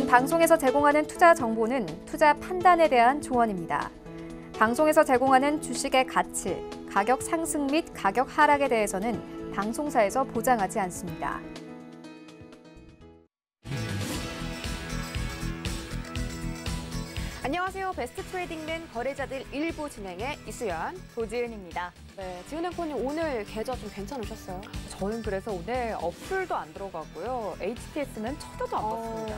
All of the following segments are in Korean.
방송에서 제공하는 투자 정보는 투자 판단에 대한 조언입니다. 방송에서 제공하는 주식의 가치, 가격 상승 및 가격 하락에 대해서는 방송사에서 보장하지 않습니다. 안녕하세요. 베스트 트레이딩맨 거래자들 1부 진행의 이수연, 조지은입니다. 네, 지은 앵커님 오늘 계좌 좀 괜찮으셨어요? 저는 그래서 오늘 어플도 안 들어가고요. HTS는 쳐다도 안 봤습니다.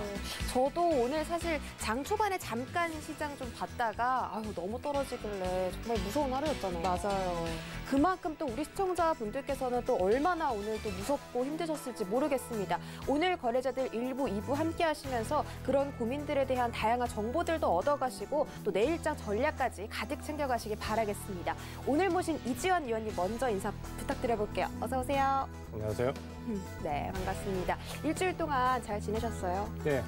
저도 오늘 사실 장 초반에 잠깐 시장 좀 봤다가 너무 떨어지길래 정말 무서운 하루였잖아요. 맞아요. 그만큼 또 우리 시청자분들께서는 또 얼마나 오늘 또 무섭고 힘드셨을지 모르겠습니다. 오늘 거래자들 1부, 2부 함께 하시면서 그런 고민들에 대한 다양한 정보들도 얻어가시고 또 내일장 전략까지 가득 챙겨가시길 바라겠습니다. 오늘 모신 이지원 위원님 먼저 인사 부탁드려볼게요. 어서 오세요. 안녕하세요. 네, 반갑습니다. 일주일 동안 잘 지내셨어요? 네,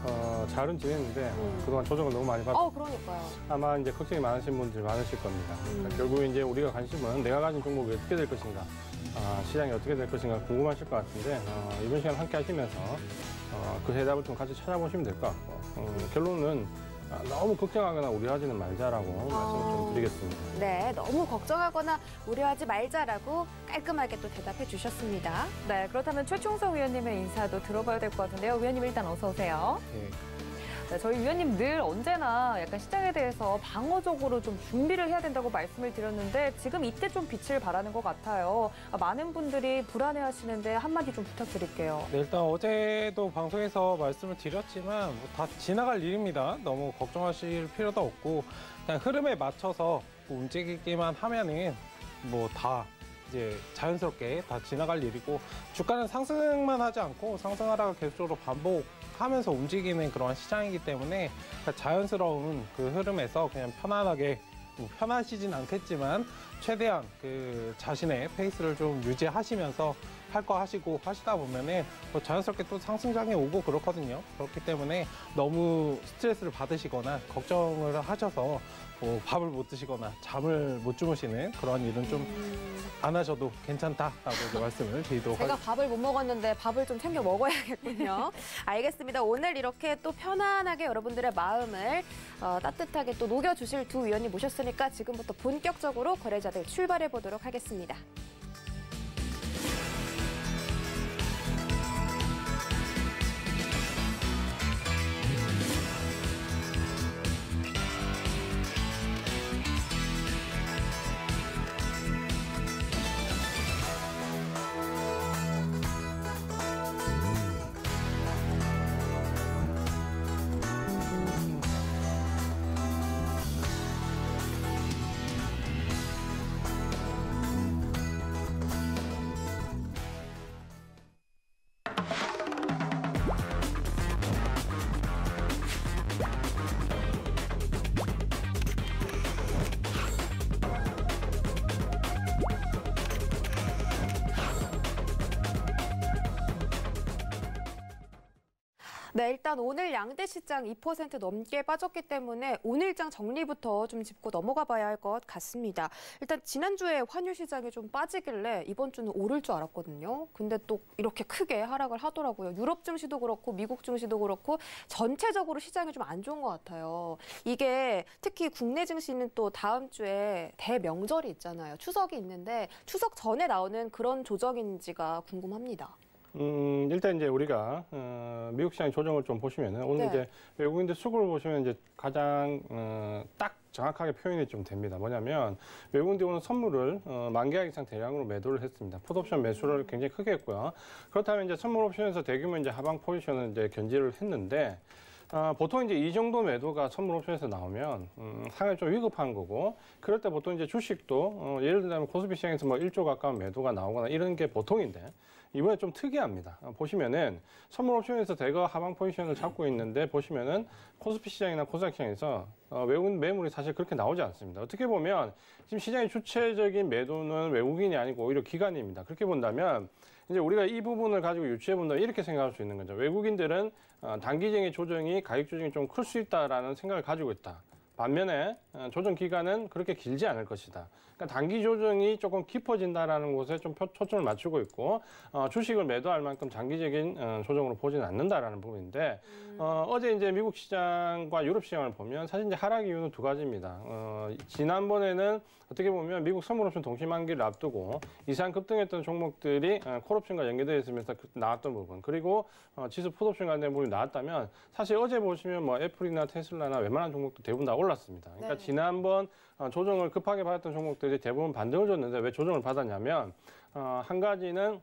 잘은 지냈는데 그동안 조정을 너무 많이 받아서 그러니까요. 아마 이제 걱정이 많으신 분들이 많으실 겁니다. 그러니까 결국 이제 우리가 관심은 내가 가진 종목이 어떻게 될 것인가, 시장이 어떻게 될 것인가 궁금하실 것 같은데 이번 시간 함께 하시면서 그 해답을 좀 같이 찾아보시면 될 것 같고 결론은 너무 걱정하거나 우려하지는 말자라고 말씀을 좀 드리겠습니다. 네, 너무 걱정하거나 우려하지 말자라고 깔끔하게 또 대답해 주셨습니다. 네, 그렇다면 최충석 위원님의 인사도 들어봐야 될 것 같은데요. 위원님 일단 어서 오세요. 네. 네, 저희 위원님 늘 언제나 약간 시장에 대해서 방어적으로 좀 준비를 해야 된다고 말씀을 드렸는데 지금 이때 좀 빛을 발하는 것 같아요. 많은 분들이 불안해하시는데 한마디 좀 부탁드릴게요. 네, 일단 어제도 방송에서 말씀을 드렸지만 다 지나갈 일입니다. 너무 걱정하실 필요도 없고 그냥 흐름에 맞춰서 움직이기만 하면은 다 이제 자연스럽게 다 지나갈 일이고 주가는 상승만 하지 않고 상승하다가 계속적으로 반복하면서 움직이는 그런 시장이기 때문에 자연스러운 그 흐름에서 그냥 편안하게 편하시진 않겠지만 최대한 그 자신의 페이스를 좀 유지하시면서 할 거 하시고 하시다 보면은 자연스럽게 또 상승장에 오고 그렇거든요. 그렇기 때문에 너무 스트레스를 받으시거나 걱정을 하셔서 밥을 못 드시거나 잠을 못 주무시는 그런 일은 좀 안 하셔도 괜찮다라고 이제 말씀을 드리도록 제가 하겠습니다. 밥을 못 먹었는데 밥을 좀 챙겨 먹어야겠군요. 알겠습니다. 오늘 이렇게 또 편안하게 여러분들의 마음을 따뜻하게 또 녹여주실 두 위원님 모셨으니까 지금부터 본격적으로 거래자들 출발해 보도록 하겠습니다. 네, 일단 오늘 양대 시장 2% 넘게 빠졌기 때문에 오늘장 정리부터 좀 짚고 넘어가 봐야 할 것 같습니다. 일단 지난주에 환율 시장이 좀 빠지길래 이번 주는 오를 줄 알았거든요. 근데 또 이렇게 크게 하락을 하더라고요. 유럽 증시도 그렇고 미국 증시도 그렇고 전체적으로 시장이 좀 안 좋은 것 같아요. 이게 특히 국내 증시는 또 다음 주에 대명절이 있잖아요. 추석이 있는데 추석 전에 나오는 그런 조정인지가 궁금합니다. 일단 이제 우리가 미국 시장 조정을 좀 보시면은 오늘 이제 외국인들 수급을 보시면 이제 가장 딱 정확하게 표현이 좀 됩니다. 뭐냐면 외국인들이 오늘 선물을 만 계약 이상 대량으로 매도를 했습니다. 풋옵션 매수를 굉장히 크게 했고요. 그렇다면 이제 선물 옵션에서 대규모 이제 하방 포지션을 이제 견지를 했는데 보통 이제 이 정도 매도가 선물 옵션에서 나오면 상당히 좀 위급한 거고 그럴 때 보통 이제 주식도 예를 들자면 코스피 시장에서 1조 가까운 매도가 나오거나 이런 게 보통인데 이번에 좀 특이합니다. 보시면은 선물 옵션에서 대거 하방 포지션을 잡고 있는데 보시면은 코스피 시장이나 코스닥 시장에서 외국인 매물이 사실 그렇게 나오지 않습니다. 어떻게 보면 지금 시장의 주체적인 매도는 외국인이 아니고 오히려 기관입니다. 그렇게 본다면 이제 우리가 이 부분을 가지고 유추해 본다면 이렇게 생각할 수 있는 거죠. 외국인들은 단기적인 조정이 가격 조정이 좀 클 수 있다라는 생각을 가지고 있다. 반면에 조정 기간은 그렇게 길지 않을 것이다. 그러니까 단기 조정이 조금 깊어진다라는 곳에 좀 초점을 맞추고 있고 주식을 매도할 만큼 장기적인 조정으로 보지는 않는다라는 부분인데 어제 이제 미국 시장과 유럽 시장을 보면 사실 이제 하락 이유는 두 가지입니다. 지난번에는 어떻게 보면 미국 선물옵션 동시만기를 앞두고 이상 급등했던 종목들이 콜옵션과 연계되어 있으면서 나왔던 부분, 그리고 지수 풋옵션 관련 부분이 나왔다면 사실 어제 보시면 뭐 애플이나 테슬라나 웬만한 종목도 대부분 다 올랐습니다. 그러니까 네. 지난번 조정을 급하게 받았던 종목들이 대부분 반등을 줬는데 왜 조정을 받았냐면 한 가지는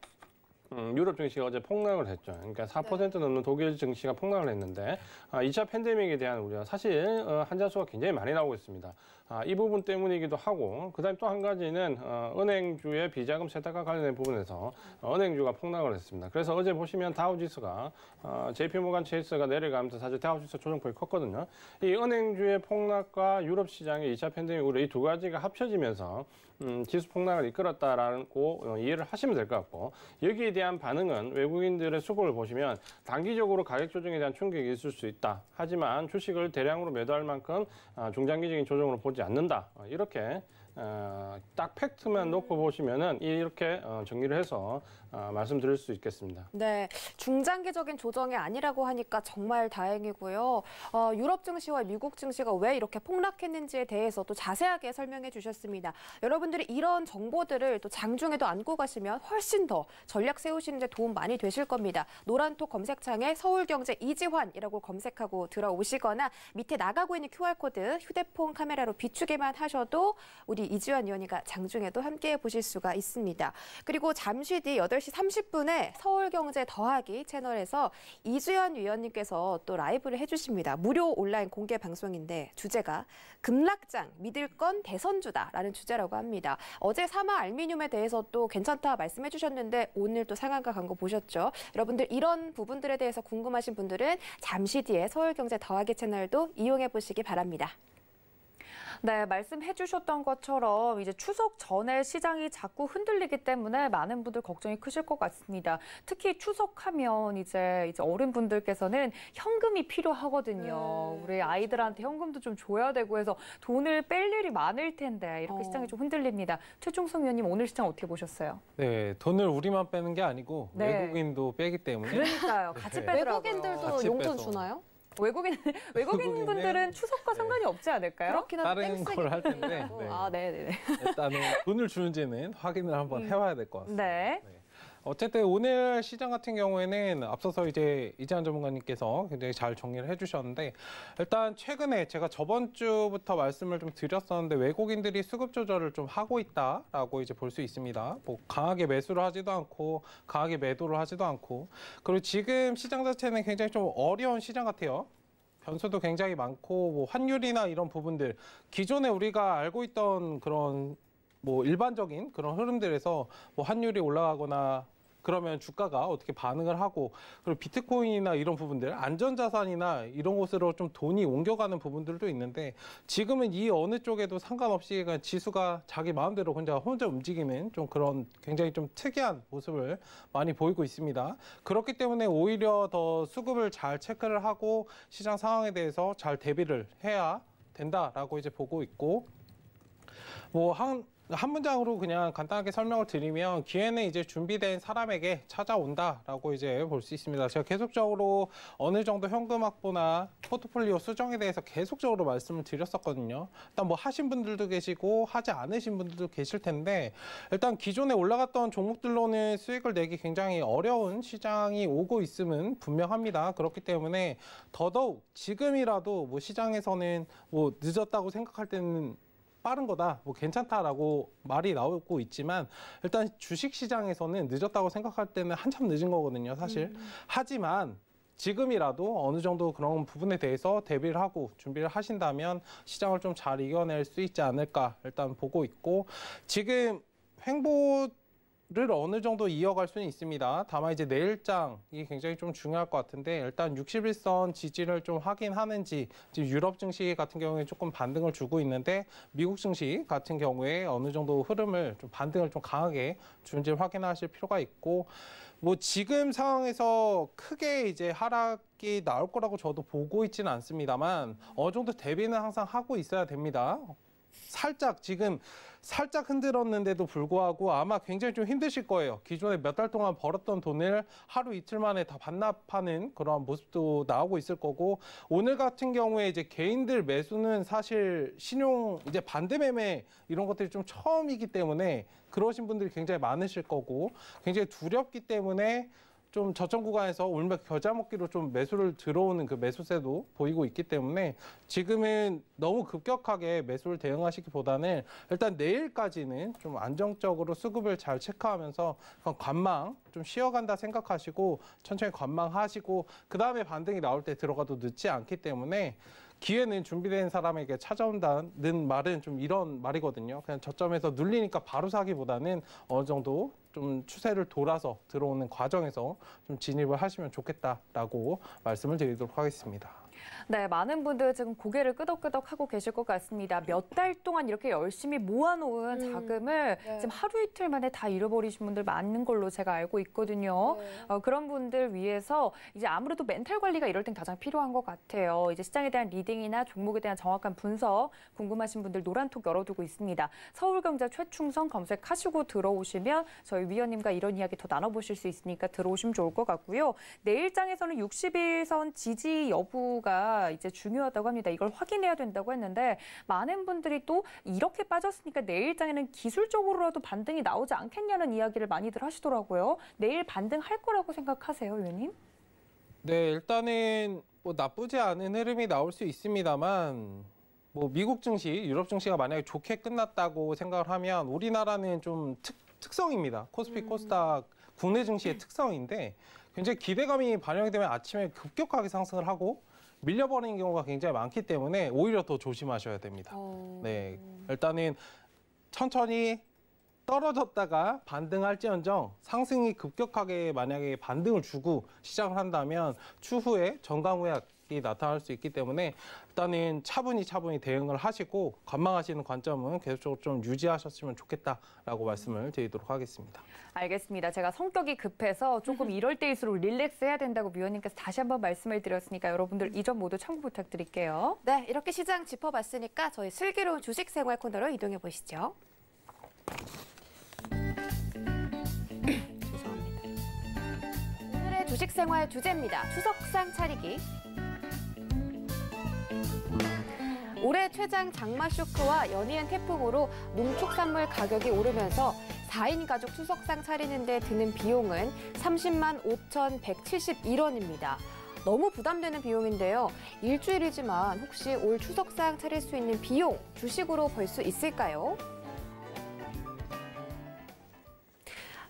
유럽 증시가 어제 폭락을 했죠. 그러니까 4% 넘는 독일 증시가 폭락을 했는데 2차 팬데믹에 대한 우려, 사실 환자 수가 굉장히 많이 나오고 있습니다. 이 부분 때문이기도 하고, 그다음 또 한 가지는 은행주의 비자금 세탁과 관련된 부분에서 은행주가 폭락을 했습니다. 그래서 어제 보시면 다우지수가 JP모간 체이스가 내려가면서 사실 다우지수 조정폭이 컸거든요. 이 은행주의 폭락과 유럽 시장의 2차 팬데믹 우려, 이 두 가지가 합쳐지면서 지수 폭락을 이끌었다라고 이해를 하시면 될 것 같고, 여기에 대한 반응은 외국인들의 수급을 보시면 단기적으로 가격 조정에 대한 충격이 있을 수 있다. 하지만 주식을 대량으로 매도할 만큼 중장기적인 조정으로 보지 않는다. 이렇게 딱 팩트만 놓고 보시면은 이렇게 정리를 해서 말씀드릴 수 있겠습니다. 네, 중장기적인 조정이 아니라고 하니까 정말 다행이고요. 유럽 증시와 미국 증시가 왜 이렇게 폭락했는지에 대해서 또 자세하게 설명해 주셨습니다. 여러분들이 이런 정보들을 또 장중에도 안고 가시면 훨씬 더 전략 세우시는 데 도움 많이 되실 겁니다. 노란톡 검색창에 서울경제 이지환이라고 검색하고 들어오시거나 밑에 나가고 있는 QR코드 휴대폰 카메라로 비추기만 하셔도 우리 이지환 위원이가 장중에도 함께해 보실 수가 있습니다. 그리고 잠시 뒤 8시 30분에 서울경제 더하기 채널에서 이주연 위원님께서 또 라이브를 해주십니다. 무료 온라인 공개 방송인데 주제가 급락장 믿을 건 대선주다라는 주제라고 합니다. 어제 사마 알미늄에 대해서 또 괜찮다 말씀해 주셨는데 오늘 또 상한가 간 거 보셨죠? 여러분들 이런 부분들에 대해서 궁금하신 분들은 잠시 뒤에 서울경제 더하기 채널도 이용해 보시기 바랍니다. 네, 말씀해 주셨던 것처럼 이제 추석 전에 시장이 자꾸 흔들리기 때문에 많은 분들 걱정이 크실 것 같습니다. 특히 추석하면 이제 어른분들께서는 현금이 필요하거든요. 우리 아이들한테 현금도 좀 줘야 되고 해서 돈을 뺄 일이 많을 텐데 이렇게 시장이 좀 흔들립니다. 최충성 위원님, 오늘 시장 어떻게 보셨어요? 네, 돈을 우리만 빼는 게 아니고 네. 외국인도 빼기 때문에 그러니까요. 같이 빼더라고요. 외국인들도 같이 용돈 빼서. 주나요? 외국인 분들은 추석과 상관이 없지 않을까요? 그렇긴 한데 다른 걸 할 텐데 네. 아, 네네네. 일단은 돈을 주는지는 확인을 한번 해봐야 될 것 같습니다. 네. 어쨌든 오늘 시장 같은 경우에는 앞서서 이제 이재한 전문가님께서 굉장히 잘 정리를 해주셨는데, 일단 최근에 제가 저번 주부터 말씀을 좀 드렸었는데 외국인들이 수급 조절을 좀 하고 있다라고 이제 볼 수 있습니다. 뭐 강하게 매수를 하지도 않고 강하게 매도를 하지도 않고, 그리고 지금 시장 자체는 굉장히 좀 어려운 시장 같아요. 변수도 굉장히 많고 뭐 환율이나 이런 부분들, 기존에 우리가 알고 있던 그런 뭐 일반적인 그런 흐름들에서 뭐 환율이 올라가거나 그러면 주가가 어떻게 반응을 하고, 그리고 비트코인이나 이런 부분들, 안전자산이나 이런 곳으로 좀 돈이 옮겨가는 부분들도 있는데, 지금은 이 어느 쪽에도 상관없이 그냥 지수가 자기 마음대로 혼자 움직이는 좀 그런 굉장히 좀 특이한 모습을 많이 보이고 있습니다. 그렇기 때문에 오히려 더 수급을 잘 체크를 하고 시장 상황에 대해서 잘 대비를 해야 된다라고 이제 보고 있고, 뭐 한 문장으로 그냥 간단하게 설명을 드리면, 기회는 이제 준비된 사람에게 찾아온다라고 이제 볼 수 있습니다. 제가 계속적으로 어느 정도 현금 확보나 포트폴리오 수정에 대해서 계속적으로 말씀을 드렸었거든요. 일단 뭐 하신 분들도 계시고 하지 않으신 분들도 계실 텐데, 일단 기존에 올라갔던 종목들로는 수익을 내기 굉장히 어려운 시장이 오고 있음은 분명합니다. 그렇기 때문에 더더욱 지금이라도 뭐 시장에서는 뭐 늦었다고 생각할 때는 빠른 거다, 뭐 괜찮다라고 말이 나오고 있지만, 일단 주식시장에서는 늦었다고 생각할 때는 한참 늦은 거거든요, 사실. 하지만 지금이라도 어느 정도 그런 부분에 대해서 대비를 하고 준비를 하신다면 시장을 좀 잘 이겨낼 수 있지 않을까 일단 보고 있고, 지금 횡보를 어느 정도 이어갈 수는 있습니다. 다만 이제 내일장이 굉장히 좀 중요할 것 같은데, 일단 61선 지지를 좀 확인하는지, 지금 유럽 증시 같은 경우에 조금 반등을 주고 있는데, 미국 증시 같은 경우에 어느 정도 흐름을 좀 반등을 좀 강하게 주는지 확인하실 필요가 있고, 뭐 지금 상황에서 크게 이제 하락이 나올 거라고 저도 보고 있지는 않습니다만 어느 정도 대비는 항상 하고 있어야 됩니다. 지금 살짝 흔들었는데도 불구하고 아마 굉장히 좀 힘드실 거예요. 기존에 몇 달 동안 벌었던 돈을 하루 이틀 만에 다 반납하는 그런 모습도 나오고 있을 거고, 오늘 같은 경우에 이제 개인들 매수는 사실 신용 이제 반대 매매 이런 것들이 좀 처음이기 때문에 그러신 분들이 굉장히 많으실 거고, 굉장히 두렵기 때문에 좀 저점 구간에서 울며 겨자 먹기로 좀 매수를 들어오는 그 매수세도 보이고 있기 때문에 지금은 너무 급격하게 매수를 대응하시기보다는 일단 내일까지는 좀 안정적으로 수급을 잘 체크하면서 관망 좀 쉬어간다 생각하시고 천천히 관망하시고 그 다음에 반등이 나올 때 들어가도 늦지 않기 때문에 기회는 준비된 사람에게 찾아온다는 말은 좀 이런 말이거든요. 그냥 저점에서 눌리니까 바로 사기보다는 어느 정도 좀 추세를 돌아서 들어오는 과정에서 좀 진입을 하시면 좋겠다라고 말씀을 드리도록 하겠습니다. 네, 많은 분들 지금 고개를 끄덕끄덕 하고 계실 것 같습니다. 몇 달 동안 이렇게 열심히 모아놓은 자금을 지금 하루 이틀 만에 다 잃어버리신 분들 많은 걸로 제가 알고 있거든요. 그런 분들 위해서 이제 아무래도 멘탈 관리가 이럴 땐 가장 필요한 것 같아요. 이제 시장에 대한 리딩이나 종목에 대한 정확한 분석 궁금하신 분들 노란톡 열어두고 있습니다. 서울경제 최충성 검색하시고 들어오시면 저희 위원님과 이런 이야기 더 나눠보실 수 있으니까 들어오시면 좋을 것 같고요. 내일장에서는 60일선 지지 여부가 이제 중요하다고 합니다. 이걸 확인해야 된다고 했는데 많은 분들이 또 이렇게 빠졌으니까 내일장에는 기술적으로라도 반등이 나오지 않겠냐는 이야기를 많이들 하시더라고요. 내일 반등할 거라고 생각하세요, 위원님? 네, 일단은 뭐 나쁘지 않은 흐름이 나올 수 있습니다만 뭐 미국 증시, 유럽 증시가 만약에 좋게 끝났다고 생각을 하면 우리나라는 좀 특성입니다. 코스피, 코스닥 국내 증시의 특성인데 굉장히 기대감이 반영이 되면 아침에 급격하게 상승을 하고 밀려버리는 경우가 굉장히 많기 때문에 오히려 더 조심하셔야 됩니다. 네, 일단은 천천히 떨어졌다가 반등할지언정 상승이 급격하게 만약에 반등을 주고 시작을 한다면 추후에 정강후약이 나타날 수 있기 때문에 일단은 차분히 대응을 하시고 관망하시는 관점은 계속적으로 좀 유지하셨으면 좋겠다라고 말씀을 드리도록 하겠습니다. 알겠습니다. 제가 성격이 급해서 조금 이럴 때일수록 릴렉스 해야 된다고 위원님께서 다시 한번 말씀을 드렸으니까 여러분들 이 점 모두 참고 부탁드릴게요. 네, 이렇게 시장 짚어봤으니까 저희 슬기로운 주식 생활 코너로 이동해 보시죠. 죄송합니다. 오늘의 주식 생활 주제입니다. 추석상 차리기. 올해 최장 장마 쇼크와 연이은 태풍으로 농축산물 가격이 오르면서 4인 가족 추석상 차리는 데 드는 비용은 30만 5,171원입니다. 너무 부담되는 비용인데요. 일주일이지만 혹시 올 추석상 차릴 수 있는 비용 주식으로 벌 수 있을까요?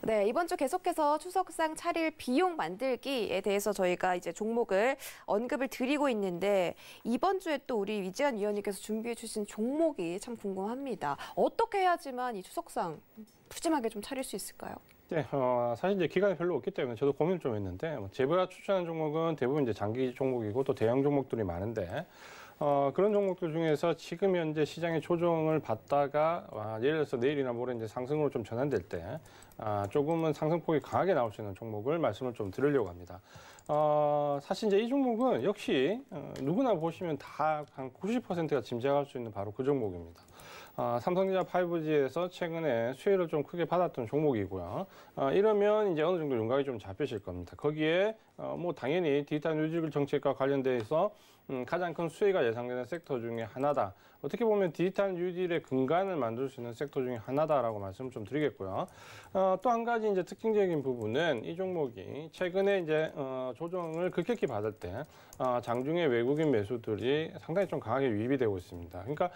네, 이번 주 계속해서 추석상 차릴 비용 만들기에 대해서 저희가 이제 종목을 언급을 드리고 있는데 이번 주에 또 우리 위지한 위원님께서 준비해 주신 종목이 참 궁금합니다. 어떻게 해야지만 이 추석상 푸짐하게 좀 차릴 수 있을까요? 네, 사실 이제 기간이 별로 없기 때문에 저도 고민을 좀 했는데 제가 추천한 종목은 대부분 이제 장기 종목이고 또 대형 종목들이 많은데 그런 종목들 중에서 지금 현재 시장의 조정을 받다가 예를 들어서 내일이나 모레 이제 상승으로 좀 전환될 때 조금은 상승폭이 강하게 나올 수 있는 종목을 말씀을 좀 드리려고 합니다. 사실 이제 이 종목은 역시 누구나 보시면 다 한 90%가 짐작할 수 있는 바로 그 종목입니다. 삼성전자 5G에서 최근에 수혜를 좀 크게 받았던 종목이고요. 이러면 이제 어느 정도 윤곽이 좀 잡히실 겁니다. 거기에 뭐 당연히 디지털 뉴딜 정책과 관련돼서 가장 큰 수혜가 예상되는 섹터 중에 하나다. 어떻게 보면 디지털 뉴딜의 근간을 만들 수 있는 섹터 중에 하나다라고 말씀을 좀 드리겠고요. 또 한 가지 이제 특징적인 부분은 이 종목이 최근에 이제 조정을 급격히 받을 때 장중에 외국인 매수들이 상당히 좀 강하게 유입이 되고 있습니다. 그러니까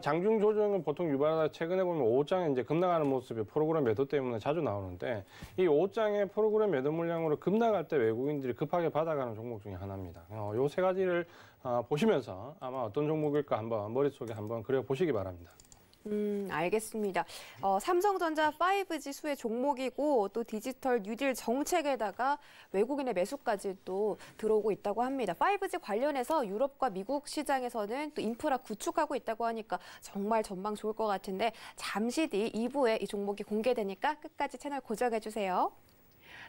장중 조정은 보통 유발하다 최근에 보면 5장에 이제 급락하는 모습이 프로그램 매도 때문에 자주 나오는데 이 5장의 프로그램 매도 물량으로 급락할 때 외국인들이 급하게 받아가는 종목 중에 하나입니다. 요 세 가지를 보시면서 아마 어떤 종목일까 한번 머릿속에 한번 그려보시기 바랍니다. 알겠습니다. 삼성전자 5G 수혜 종목이고 또 디지털 뉴딜 정책에다가 외국인의 매수까지 또 들어오고 있다고 합니다. 5G 관련해서 유럽과 미국 시장에서는 또 인프라 구축하고 있다고 하니까 정말 전망 좋을 것 같은데 잠시 뒤 2부에 이 종목이 공개되니까 끝까지 채널 고정해 주세요.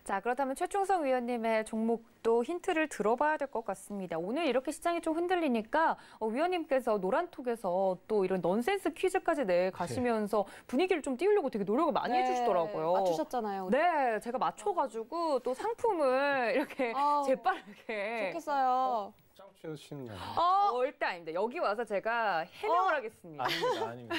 자, 그렇다면 최충성 위원님의 종목도 힌트를 들어봐야 될 것 같습니다. 오늘 이렇게 시장이 좀 흔들리니까 위원님께서 노란톡에서 또 이런 넌센스 퀴즈까지 내가시면서 분위기를 좀 띄우려고 되게 노력을 많이 해주시더라고요. 맞추셨잖아요. 네, 제가 맞춰가지고 또 상품을 이렇게 재빠르게. 좋겠어요. 짱 치는 거예요. 절대 아닙니다. 여기 와서 제가 해명을 하겠습니다. 아닙니다.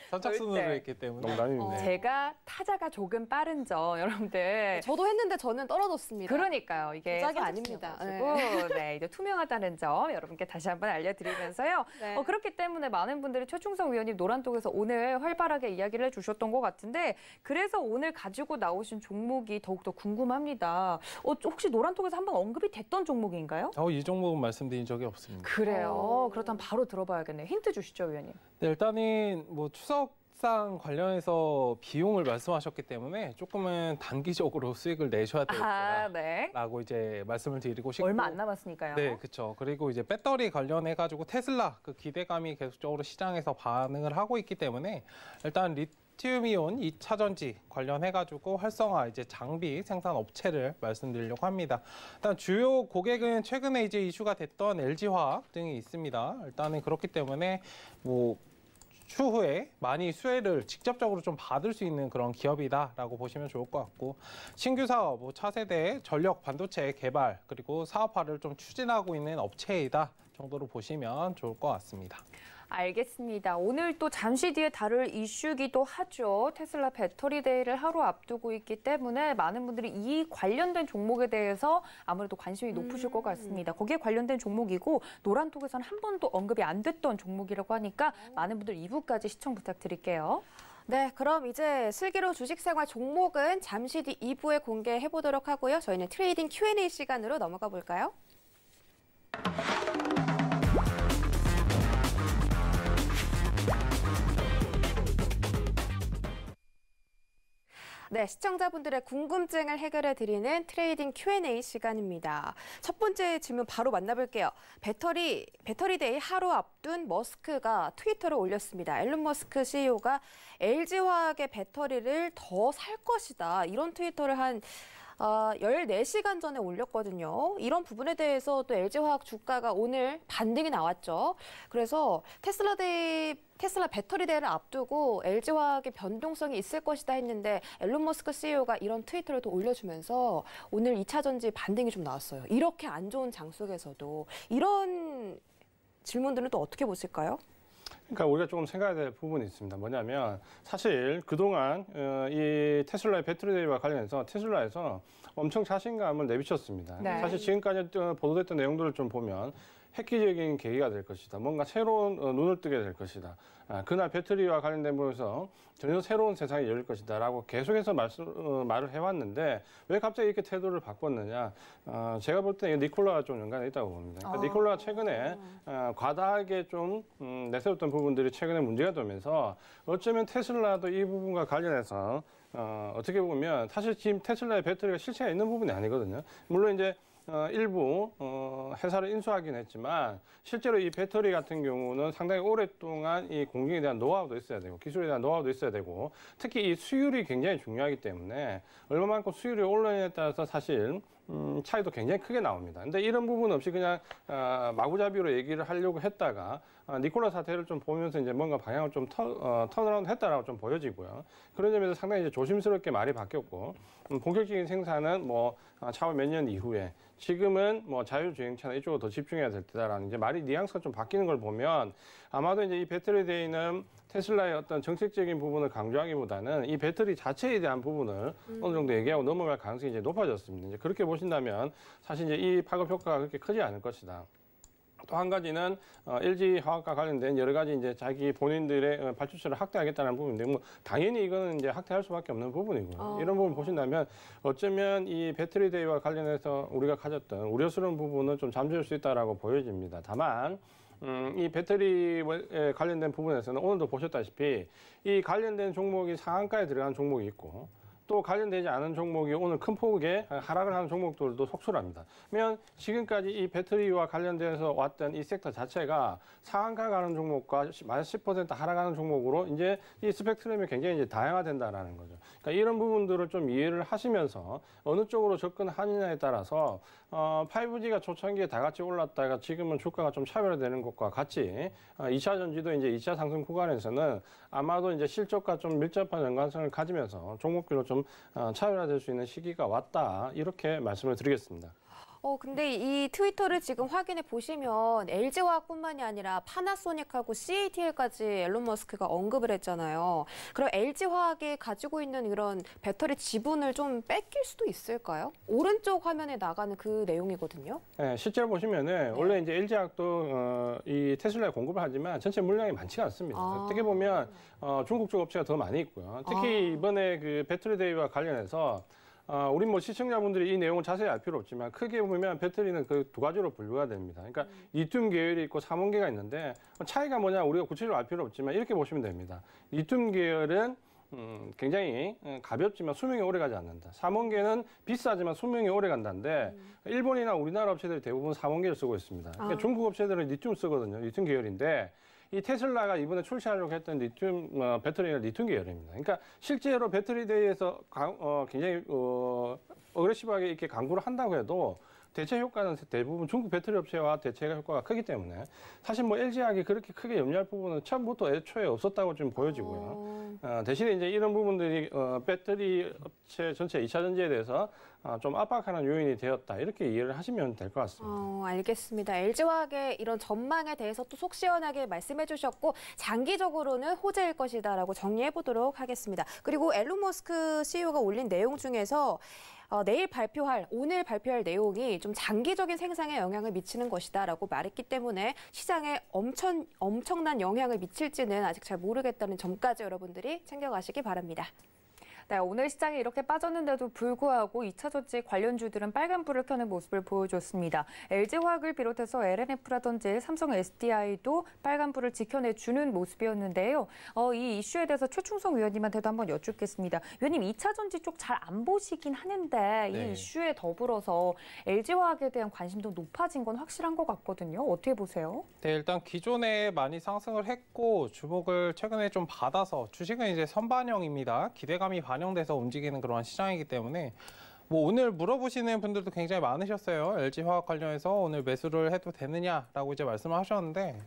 선착순으로 절대. 했기 때문에. 농담입니다. 제가 타자가 조금 빠른 점, 여러분들. 저도 했는데 저는 떨어졌습니다. 그러니까요. 이게 조작이 아닙니다. 가지고 네, 이제 투명하다는 점 여러분께 다시 한번 알려드리면서요. 네. 그렇기 때문에 많은 분들이 최충성 위원님 노란톡에서 오늘 활발하게 이야기를 해주셨던 것 같은데 그래서 오늘 가지고 나오신 종목이 더욱더 궁금합니다. 혹시 노란톡에서 한번 언급이 됐던 종목인가요? 이 종목은 말씀드린 적이 없습니다. 그래요. 그렇다면 바로 들어봐야겠네요. 힌트 주시죠, 위원님. 네, 일단은 뭐 추석상 관련해서 비용을 말씀하셨기 때문에 조금은 단기적으로 수익을 내셔야 될 네. 거라고 이제 말씀을 드리고 싶고 얼마 안 남았으니까요. 네, 그렇죠. 그리고 이제 배터리 관련해 가지고 테슬라 그 기대감이 계속적으로 시장에서 반응을 하고 있기 때문에 일단 리튬이온 2차 전지 관련해 가지고 활성화 이제 장비 생산 업체를 말씀드리려고 합니다. 일단 주요 고객은 최근에 이제 이슈가 됐던 LG화학 등이 있습니다. 일단은 그렇기 때문에 뭐 추후에 많이 수혜를 직접적으로 좀 받을 수 있는 그런 기업이다라고 보시면 좋을 것 같고 신규 사업, 차세대 전력 반도체 개발 그리고 사업화를 좀 추진하고 있는 업체이다 정도로 보시면 좋을 것 같습니다. 알겠습니다. 오늘 또 잠시 뒤에 다룰 이슈기도 하죠. 테슬라 배터리 데이를 하루 앞두고 있기 때문에 많은 분들이 이 관련된 종목에 대해서 아무래도 관심이 높으실 것 같습니다. 거기에 관련된 종목이고 노란톡에서는 한 번도 언급이 안 됐던 종목이라고 하니까 많은 분들 2부까지 시청 부탁드릴게요. 네, 그럼 이제 슬기로운 주식생활 종목은 잠시 뒤 2부에 공개해 보도록 하고요. 저희는 트레이딩 Q&A 시간으로 넘어가 볼까요? 네, 시청자분들의 궁금증을 해결해 드리는 트레이딩 Q&A 시간입니다. 첫 번째 질문 바로 만나볼게요. 배터리 데이 하루 앞둔 머스크가 트위터를 올렸습니다. 앨런 머스크 CEO가 LG화학의 배터리를 더 살 것이다. 이런 트위터를 한 14시간 전에 올렸거든요. 이런 부분에 대해서 또 LG화학 주가가 오늘 반등이 나왔죠. 그래서 테슬라 배터리 대회를 앞두고 LG화학의 변동성이 있을 것이다 했는데 앨런 머스크 CEO가 이런 트위터를 또 올려주면서 오늘 2차 전지 반등이 좀 나왔어요. 이렇게 안 좋은 장 속에서도 이런 질문들은 또 어떻게 보실까요? 그러니까 우리가 조금 생각해야 될 부분이 있습니다. 뭐냐면 사실 그동안 이 테슬라의 배터리 대회와 관련해서 테슬라에서 엄청 자신감을 내비쳤습니다. 네. 사실 지금까지 보도됐던 내용들을 좀 보면 획기적인 계기가 될 것이다. 뭔가 새로운 눈을 뜨게 될 것이다. 그날 배터리와 관련된 부분에서 전혀 새로운 세상이 열릴 것이다 라고 계속해서 말을 해왔는데 왜 갑자기 이렇게 태도를 바꿨느냐. 제가 볼 때 니콜라가 좀 연관이 있다고 봅니다. 그러니까 니콜라가 최근에 과다하게 좀 내세웠던 부분들이 최근에 문제가 되면서 어쩌면 테슬라도 이 부분과 관련해서 어떻게 보면 사실 지금 테슬라의 배터리가 실체가 있는 부분이 아니거든요. 물론 이제 일부 회사를 인수하긴 했지만 실제로 이 배터리 같은 경우는 상당히 오랫동안 이 공정에 대한 노하우도 있어야 되고 기술에 대한 노하우도 있어야 되고 특히 이 수율이 굉장히 중요하기 때문에 얼마만큼 수율이 올라오느냐에 따라서 사실 차이도 굉장히 크게 나옵니다. 근데 이런 부분 없이 그냥 마구잡이로 얘기를 하려고 했다가 니콜라 사태를 좀 보면서 이제 뭔가 방향을 좀 턴어라운드 했다라고 좀 보여지고요. 그런 점에서 상당히 이제 조심스럽게 말이 바뀌었고 본격적인 생산은 뭐 차후 몇 년 이후에 지금은 뭐 자율주행차나 이쪽으로 더 집중해야 될 때다라는 이제 말이 뉘앙스가 좀 바뀌는 걸 보면 아마도 이제 이 배터리 데이는 테슬라의 어떤 정책적인 부분을 강조하기보다는 이 배터리 자체에 대한 부분을 어느 정도 얘기하고 넘어갈 가능성이 이제 높아졌습니다. 이제 그렇게 보신다면 사실 이제 이 파급 효과가 그렇게 크지 않을 것이다. 또 한 가지는 LG 화학과 관련된 여러 가지 이제 자기 본인들의 발주처를 확대하겠다는 부분인데 뭐 당연히 이거는 이제 확대할 수밖에 없는 부분이고요. 이런 부분 보신다면 어쩌면 이 배터리 대회와 관련해서 우리가 가졌던 우려스러운 부분은 좀 잠재울 수 있다라고 보여집니다. 다만 이 배터리에 관련된 부분에서는 오늘도 보셨다시피 이 관련된 종목이 상한가에 들어간 종목이 있고 또 관련되지 않은 종목이 오늘 큰 폭의 하락을 하는 종목들도 속출합니다. 그러면 지금까지 이 배터리와 관련돼서 왔던 이 섹터 자체가 상한가 가는 종목과 마이너스 10% 하락하는 종목으로 이제 이 스펙트럼이 굉장히 이제 다양화된다라는 거죠. 그러니까 이런 부분들을 좀 이해를 하시면서 어느 쪽으로 접근하느냐에 따라서 5G가 초창기에 다 같이 올랐다가 지금은 주가가 좀 차별화되는 것과 같이 2차 전지도 이제 2차 상승 구간에서는 아마도 이제 실적과 좀 밀접한 연관성을 가지면서 종목별로 좀 차별화될 수 있는 시기가 왔다, 이렇게 말씀을 드리겠습니다. 근데 이 트위터를 지금 확인해 보시면 LG화학뿐만이 아니라 파나소닉하고 CATL까지 앨런 머스크가 언급을 했잖아요. 그럼 LG화학이 가지고 있는 이런 배터리 지분을 좀 뺏길 수도 있을까요? 오른쪽 화면에 나가는 그 내용이거든요. 네, 실제로 보시면은 원래 이제 LG화학도 이 테슬라에 공급을 하지만 전체 물량이 많지가 않습니다. 어떻게 보면 중국 쪽 업체가 더 많이 있고요. 특히 이번에 그 배터리 대회와 관련해서 우리 뭐 시청자분들이 이 내용을 자세히 알 필요 없지만 크게 보면 배터리는 그 두 가지로 분류가 됩니다. 그러니까 리튬 계열이 있고 삼원계가 있는데 차이가 뭐냐 우리가 구체적으로 알 필요 없지만 이렇게 보시면 됩니다. 리튬 계열은 굉장히 가볍지만 수명이 오래 가지 않는다. 삼원계는 비싸지만 수명이 오래 간다는데 일본이나 우리나라 업체들이 대부분 삼원계를 쓰고 있습니다. 그러니까 중국 업체들은 리튬 쓰거든요. 리튬 계열인데 이 테슬라가 이번에 출시하려고 했던 리튬 배터리는 리튬 계열입니다. 그러니까 실제로 배터리 대회에서 굉장히 어그레시브하게 이렇게 강구를 한다고 해도 대체 효과는 대부분 중국 배터리 업체와 대체 효과가 크기 때문에 사실 뭐 LG화학이 그렇게 크게 염려할 부분은 처음부터 애초에 없었다고 좀 보여지고요. 대신에 이제 이런 부분들이 배터리 업체 전체 2차 전지에 대해서 좀 압박하는 요인이 되었다, 이렇게 이해를 하시면 될 것 같습니다. 알겠습니다. LG화학의 이런 전망에 대해서 또 속 시원하게 말씀해 주셨고 장기적으로는 호재일 것이다라고 정리해 보도록 하겠습니다. 그리고 앨런 머스크 CEO가 올린 내용 중에서 오늘 발표할 내용이 좀 장기적인 생산에 영향을 미치는 것이다라고 말했기 때문에 시장에 엄청난 영향을 미칠지는 아직 잘 모르겠다는 점까지 여러분들이 챙겨가시기 바랍니다. 네, 오늘 시장이 이렇게 빠졌는데도 불구하고 2차 전지 관련주들은 빨간불을 켜는 모습을 보여줬습니다. LG화학을 비롯해서 LNF라든지 삼성 SDI도 빨간불을 지켜내주는 모습이었는데요. 이 이슈에 대해서 최충성 위원님한테도 한번 여쭙겠습니다. 위원님, 2차 전지 쪽 잘 안 보시긴 하는데 이 이슈에 더불어서 LG화학에 대한 관심도 높아진 건 확실한 것 같거든요. 어떻게 보세요? 네, 일단 기존에 많이 상승을 했고 주목을 최근에 좀 받아서 주식은 이제 선반영입니다. 기대감이 반영돼서 움직이는 그러한 시장이기 때문에 뭐 오늘 물어보시는 분들도 굉장히 많으셨어요. LG화학 관련해서 오늘 매수를 해도 되느냐라고 이제 말씀을 하셨는데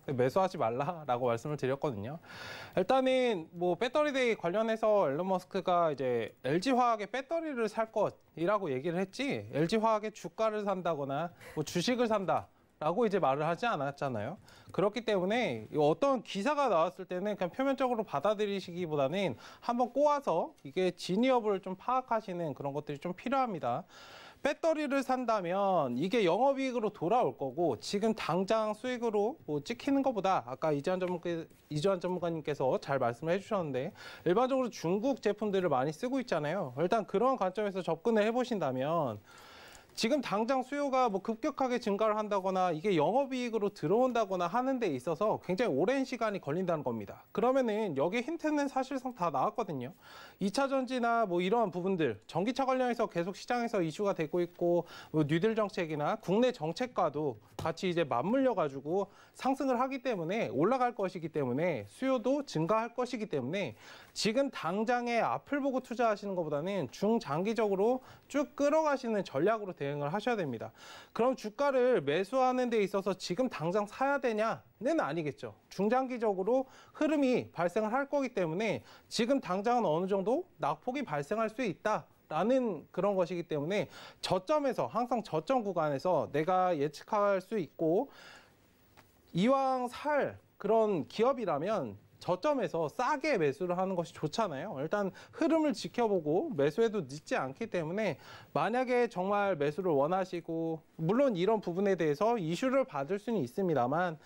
매수하지 말라라고 말씀을 드렸거든요. 일단은 뭐 배터리데이 관련해서 앨런 머스크가 이제 LG화학의 배터리를 살 것이라고 얘기를 했지 LG화학의 주가를 산다거나 뭐 주식을 산다 라고 이제 말을 하지 않았잖아요. 그렇기 때문에 어떤 기사가 나왔을 때는 그냥 표면적으로 받아들이시기보다는 한번 꼬아서 이게 진위업을 좀 파악하시는 그런 것들이 좀 필요합니다. 배터리를 산다면 이게 영업이익으로 돌아올 거고 지금 당장 수익으로 뭐 찍히는 것보다 아까 이주환 전문가님께서 잘 말씀을 해주셨는데 일반적으로 중국 제품들을 많이 쓰고 있잖아요. 일단 그런 관점에서 접근을 해보신다면 지금 당장 수요가 뭐 급격하게 증가를 한다거나 이게 영업이익으로 들어온다거나 하는 데 있어서 굉장히 오랜 시간이 걸린다는 겁니다. 그러면은 여기 힌트는 사실상 다 나왔거든요. 2차 전지나 뭐 이러한 부분들, 전기차 관련해서 계속 시장에서 이슈가 되고 있고 뭐 뉴딜 정책이나 국내 정책과도 같이 이제 맞물려 가지고 상승을 하기 때문에 올라갈 것이기 때문에 수요도 증가할 것이기 때문에 지금 당장에 앞을 보고 투자하시는 것보다는 중장기적으로 쭉 끌어가시는 전략으로 대응을 하셔야 됩니다. 그럼 주가를 매수하는 데 있어서 지금 당장 사야 되냐는 아니겠죠. 중장기적으로 흐름이 발생을 할 거기 때문에 지금 당장은 어느 정도 낙폭이 발생할 수 있다. 라는 그런 것이기 때문에 저점에서 항상 저점 구간에서 내가 예측할 수 있고 이왕 살 그런 기업이라면 저점에서 싸게 매수를 하는 것이 좋잖아요. 일단 흐름을 지켜보고 매수해도 늦지 않기 때문에 만약에 정말 매수를 원하시고 물론 이런 부분에 대해서 이슈를 받을 수는 있습니다만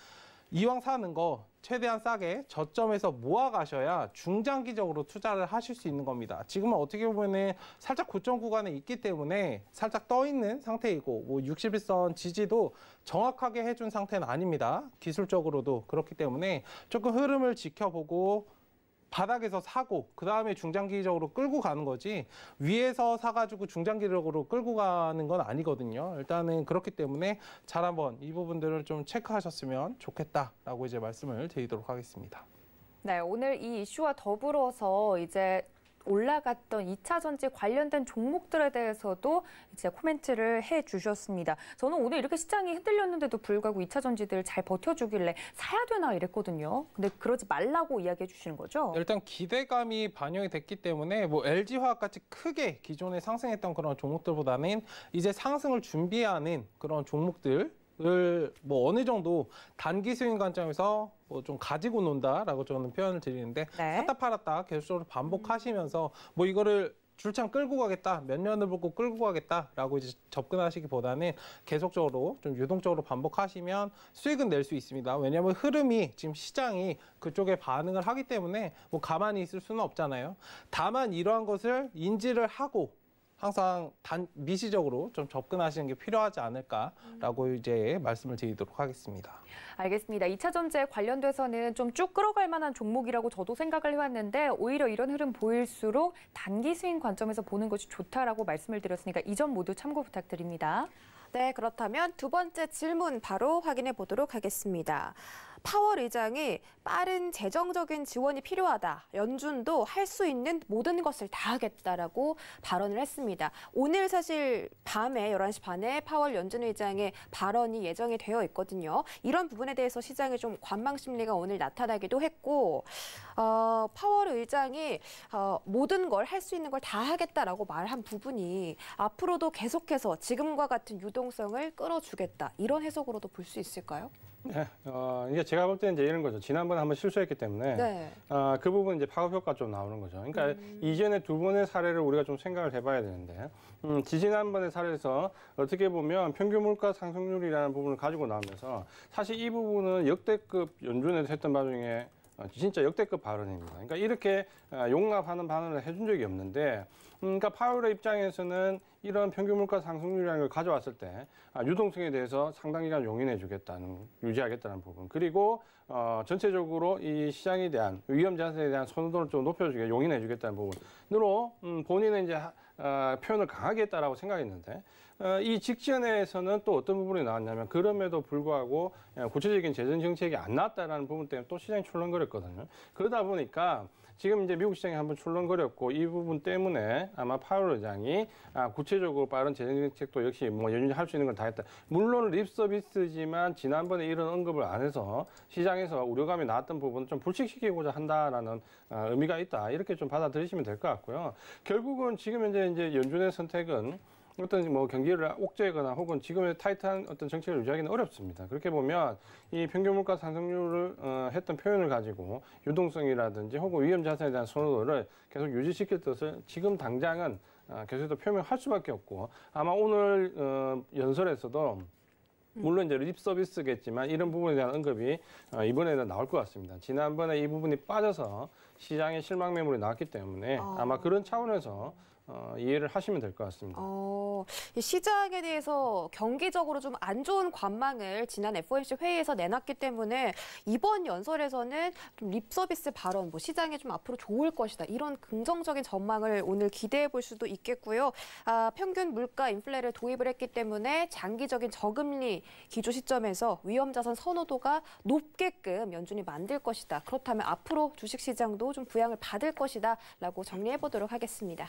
이왕 사는 거 최대한 싸게 저점에서 모아 가셔야 중장기적으로 투자를 하실 수 있는 겁니다. 지금은 어떻게 보면은 살짝 고점 구간에 있기 때문에 살짝 떠 있는 상태이고 뭐 61선 지지도 정확하게 해준 상태는 아닙니다. 기술적으로도 그렇기 때문에 조금 흐름을 지켜보고 바닥에서 사고 그다음에 중장기적으로 끌고 가는 거지 위에서 사가지고 중장기적으로 끌고 가는 건 아니거든요. 일단은 그렇기 때문에 잘 한번 이 부분들을 좀 체크하셨으면 좋겠다라고 이제 말씀을 드리도록 하겠습니다. 네, 오늘 이 이슈와 더불어서 이제 올라갔던 2차 전지 관련된 종목들에 대해서도 이제 코멘트를 해 주셨습니다. 저는 오늘 이렇게 시장이 흔들렸는데도 불구하고 2차 전지들 잘 버텨주길래 사야 되나 이랬거든요. 근데 그러지 말라고 이야기해 주시는 거죠? 일단 기대감이 반영이 됐기 때문에 뭐 LG화학 같이 크게 기존에 상승했던 그런 종목들보다는 이제 상승을 준비하는 그런 종목들 을 뭐 어느 정도 단기 스윙 관점에서 뭐 좀 가지고 논다라고 저는 표현을 드리는데 네. 샀다 팔았다 계속적으로 반복하시면서 뭐 이거를 줄창 끌고 가겠다 몇 년을 보고 끌고 가겠다라고 이제 접근하시기보다는 계속적으로 좀 유동적으로 반복하시면 수익은 낼 수 있습니다. 왜냐하면 흐름이 지금 시장이 그쪽에 반응을 하기 때문에 뭐 가만히 있을 수는 없잖아요. 다만 이러한 것을 인지를 하고 항상 미시적으로 좀 접근하시는 게 필요하지 않을까라고 이제 말씀을 드리도록 하겠습니다. 알겠습니다. 2차 전지에 관련돼서는 좀 쭉 끌어갈 만한 종목이라고 저도 생각을 해왔는데 오히려 이런 흐름 보일수록 단기 스윙 관점에서 보는 것이 좋다라고 말씀을 드렸으니까 이 점 모두 참고 부탁드립니다. 네, 그렇다면 두 번째 질문 바로 확인해 보도록 하겠습니다. 파월 의장이 빠른 재정적인 지원이 필요하다. 연준도 할 수 있는 모든 것을 다 하겠다라고 발언을 했습니다. 오늘 사실 밤에 11시 반에 파월 연준 의장의 발언이 예정이 되어 있거든요. 이런 부분에 대해서 시장에 좀 관망 심리가 오늘 나타나기도 했고 파월 의장이 모든 걸 할 수 있는 걸 다 하겠다라고 말한 부분이 앞으로도 계속해서 지금과 같은 유동성을 끌어주겠다. 이런 해석으로도 볼 수 있을까요? 네, 이게 제가 볼 때는 이제 이런 거죠. 지난번에 한번 실수했기 때문에 네. 그 부분 이제 파급 효과 좀 나오는 거죠. 그러니까 이전에 두 번의 사례를 우리가 좀 생각을 해봐야 되는데 지난번의 사례에서 어떻게 보면 평균 물가 상승률이라는 부분을 가지고 나오면서 사실 이 부분은 역대급 연준에서 했던 바 중에 진짜 역대급 발언입니다. 그러니까 이렇게 용납하는 발언을 해준 적이 없는데, 그러니까 파월의 입장에서는 이런 평균 물가 상승률이라는 걸 가져왔을 때 유동성에 대해서 상당 기간 용인해주겠다는, 유지하겠다는 부분. 그리고 전체적으로 이 시장에 대한 위험 자산에 대한 선호도를 좀 높여주게 용인해주겠다는 부분으로 본인은 이제 표현을 강하게 했다라고 생각했는데. 이 직전에서는 또 어떤 부분이 나왔냐면 그럼에도 불구하고 구체적인 재정 정책이 안 나왔다라는 부분 때문에 또 시장이 출렁거렸거든요. 그러다 보니까 지금 이제 미국 시장이 한번 출렁거렸고 이 부분 때문에 아마 파월 의장이 구체적으로 빠른 재정 정책도 역시 뭐 연준이 할 수 있는 걸 다 했다. 물론 립 서비스지만 지난번에 이런 언급을 안 해서 시장에서 우려감이 나왔던 부분을 좀 불식시키고자 한다라는 의미가 있다. 이렇게 좀 받아들이시면 될 것 같고요. 결국은 지금 현재 이제 연준의 선택은 어떤 뭐 경기를 옥죄거나 혹은 지금의 타이트한 어떤 정책을 유지하기는 어렵습니다. 그렇게 보면 이 평균 물가 상승률을 했던 표현을 가지고 유동성이라든지 혹은 위험 자산에 대한 선호도를 계속 유지시킬 뜻을 지금 당장은 계속해서 표명할 수밖에 없고 아마 오늘 연설에서도 물론 이제 립 서비스겠지만 이런 부분에 대한 언급이 이번에는 나올 것 같습니다. 지난번에 이 부분이 빠져서 시장에 실망 매물이 나왔기 때문에 아마 그런 차원에서 이해를 하시면 될 것 같습니다. 이 시장에 대해서 경기적으로 좀 안 좋은 관망을 지난 FOMC 회의에서 내놨기 때문에 이번 연설에서는 좀 립서비스 발언, 뭐 시장에 좀 앞으로 좋을 것이다. 이런 긍정적인 전망을 오늘 기대해 볼 수도 있겠고요. 평균 물가 인플레를 도입을 했기 때문에 장기적인 저금리 기조 시점에서 위험자산 선호도가 높게끔 연준이 만들 것이다. 그렇다면 앞으로 주식시장도 좀 부양을 받을 것이다. 라고 정리해 보도록 하겠습니다.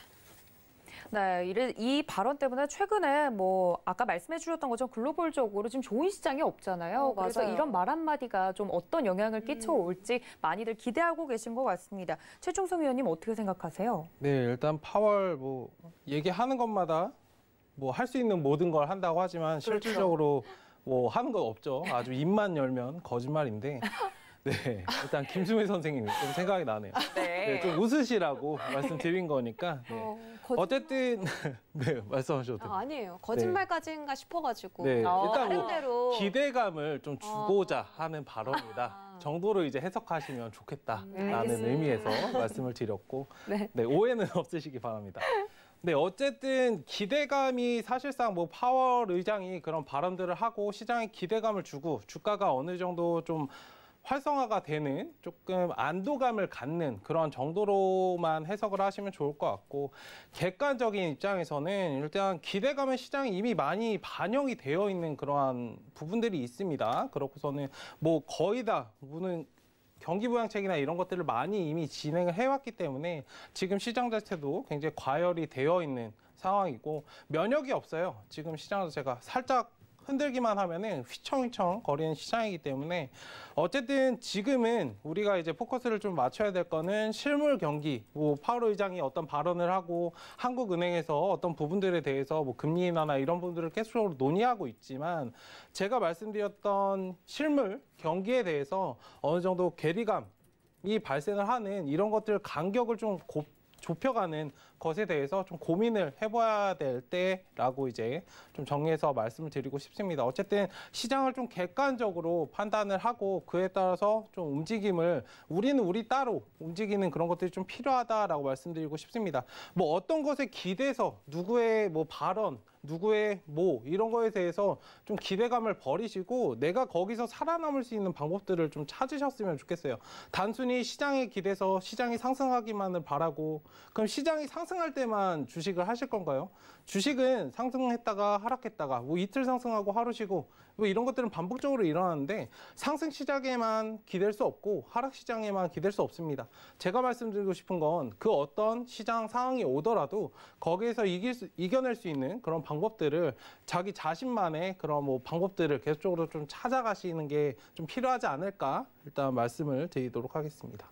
네, 이 발언 때문에 최근에 뭐 아까 말씀해 주셨던 것처럼 글로벌적으로 지금 좋은 시장이 없잖아요. 그래서 맞아요. 이런 말 한마디가 좀 어떤 영향을 끼쳐올지 많이들 기대하고 계신 것 같습니다. 최충성 의원님 어떻게 생각하세요? 네, 일단 파월 뭐 얘기하는 것마다 뭐 할 수 있는 모든 걸 한다고 하지만 실질적으로 뭐 하는 건 없죠. 아주 입만 열면 거짓말인데. 네, 일단 김수미 선생님이 좀 생각이 나네요. 네, 좀 웃으시라고 말씀드린 거니까. 네. 어쨌든 네, 말씀하셔도 돼요. 아니에요. 거짓말까지인가 싶어가지고. 네, 일단 뭐 나름대로. 기대감을 좀 주고자 하는 발언이다 정도로 이제 해석하시면 좋겠다라는 알겠습니다. 의미에서 말씀을 드렸고 네. 네, 오해는 없으시기 바랍니다. 네, 어쨌든 기대감이 사실상 뭐 파월 의장이 그런 발언들을 하고 시장에 기대감을 주고 주가가 어느 정도 좀 활성화가 되는 조금 안도감을 갖는 그런 정도로만 해석을 하시면 좋을 것 같고, 객관적인 입장에서는 일단 기대감의 시장이 이미 많이 반영이 되어 있는 그러한 부분들이 있습니다. 그렇고서는 뭐 거의 다 무슨 경기부양책이나 이런 것들을 많이 이미 진행을 해왔기 때문에 지금 시장 자체도 굉장히 과열이 되어 있는 상황이고, 면역이 없어요. 지금 시장 자체가 살짝 흔들기만 하면은 휘청휘청 거리는 시장이기 때문에, 어쨌든 지금은 우리가 이제 포커스를 좀 맞춰야 될 거는 실물 경기, 뭐 파월 의장이 어떤 발언을 하고 한국은행에서 어떤 부분들에 대해서 뭐 금리 인하나 이런 부분들을 계속적으로 논의하고 있지만, 제가 말씀드렸던 실물 경기에 대해서 어느 정도 괴리감이 발생을 하는 이런 것들 간격을 좀 좁혀가는 것에 대해서 좀 고민을 해봐야 될 때라고 이제 좀 정리해서 말씀을 드리고 싶습니다. 어쨌든 시장을 좀 객관적으로 판단을 하고 그에 따라서 좀 움직임을 우리는 우리 따로 움직이는 그런 것들이 좀 필요하다라고 말씀드리고 싶습니다. 뭐 어떤 것에 기대서 누구의 뭐 발언, 누구의 뭐 이런 거에 대해서 좀 기대감을 버리시고 내가 거기서 살아남을 수 있는 방법들을 좀 찾으셨으면 좋겠어요. 단순히 시장에 기대서 시장이 상승하기만을 바라고, 그럼 시장이 상승할 때만 주식을 하실 건가요? 주식은 상승했다가 하락했다가 뭐 이틀 상승하고 하루 쉬고 뭐 이런 것들은 반복적으로 일어나는데, 상승 시장에만 기댈 수 없고 하락 시장에만 기댈 수 없습니다. 제가 말씀드리고 싶은 건 그 어떤 시장 상황이 오더라도 거기에서 이겨낼 수 있는 그런 방법들을, 자기 자신만의 그런 뭐 방법들을 계속적으로 좀 찾아가시는 게 좀 필요하지 않을까, 일단 말씀을 드리도록 하겠습니다.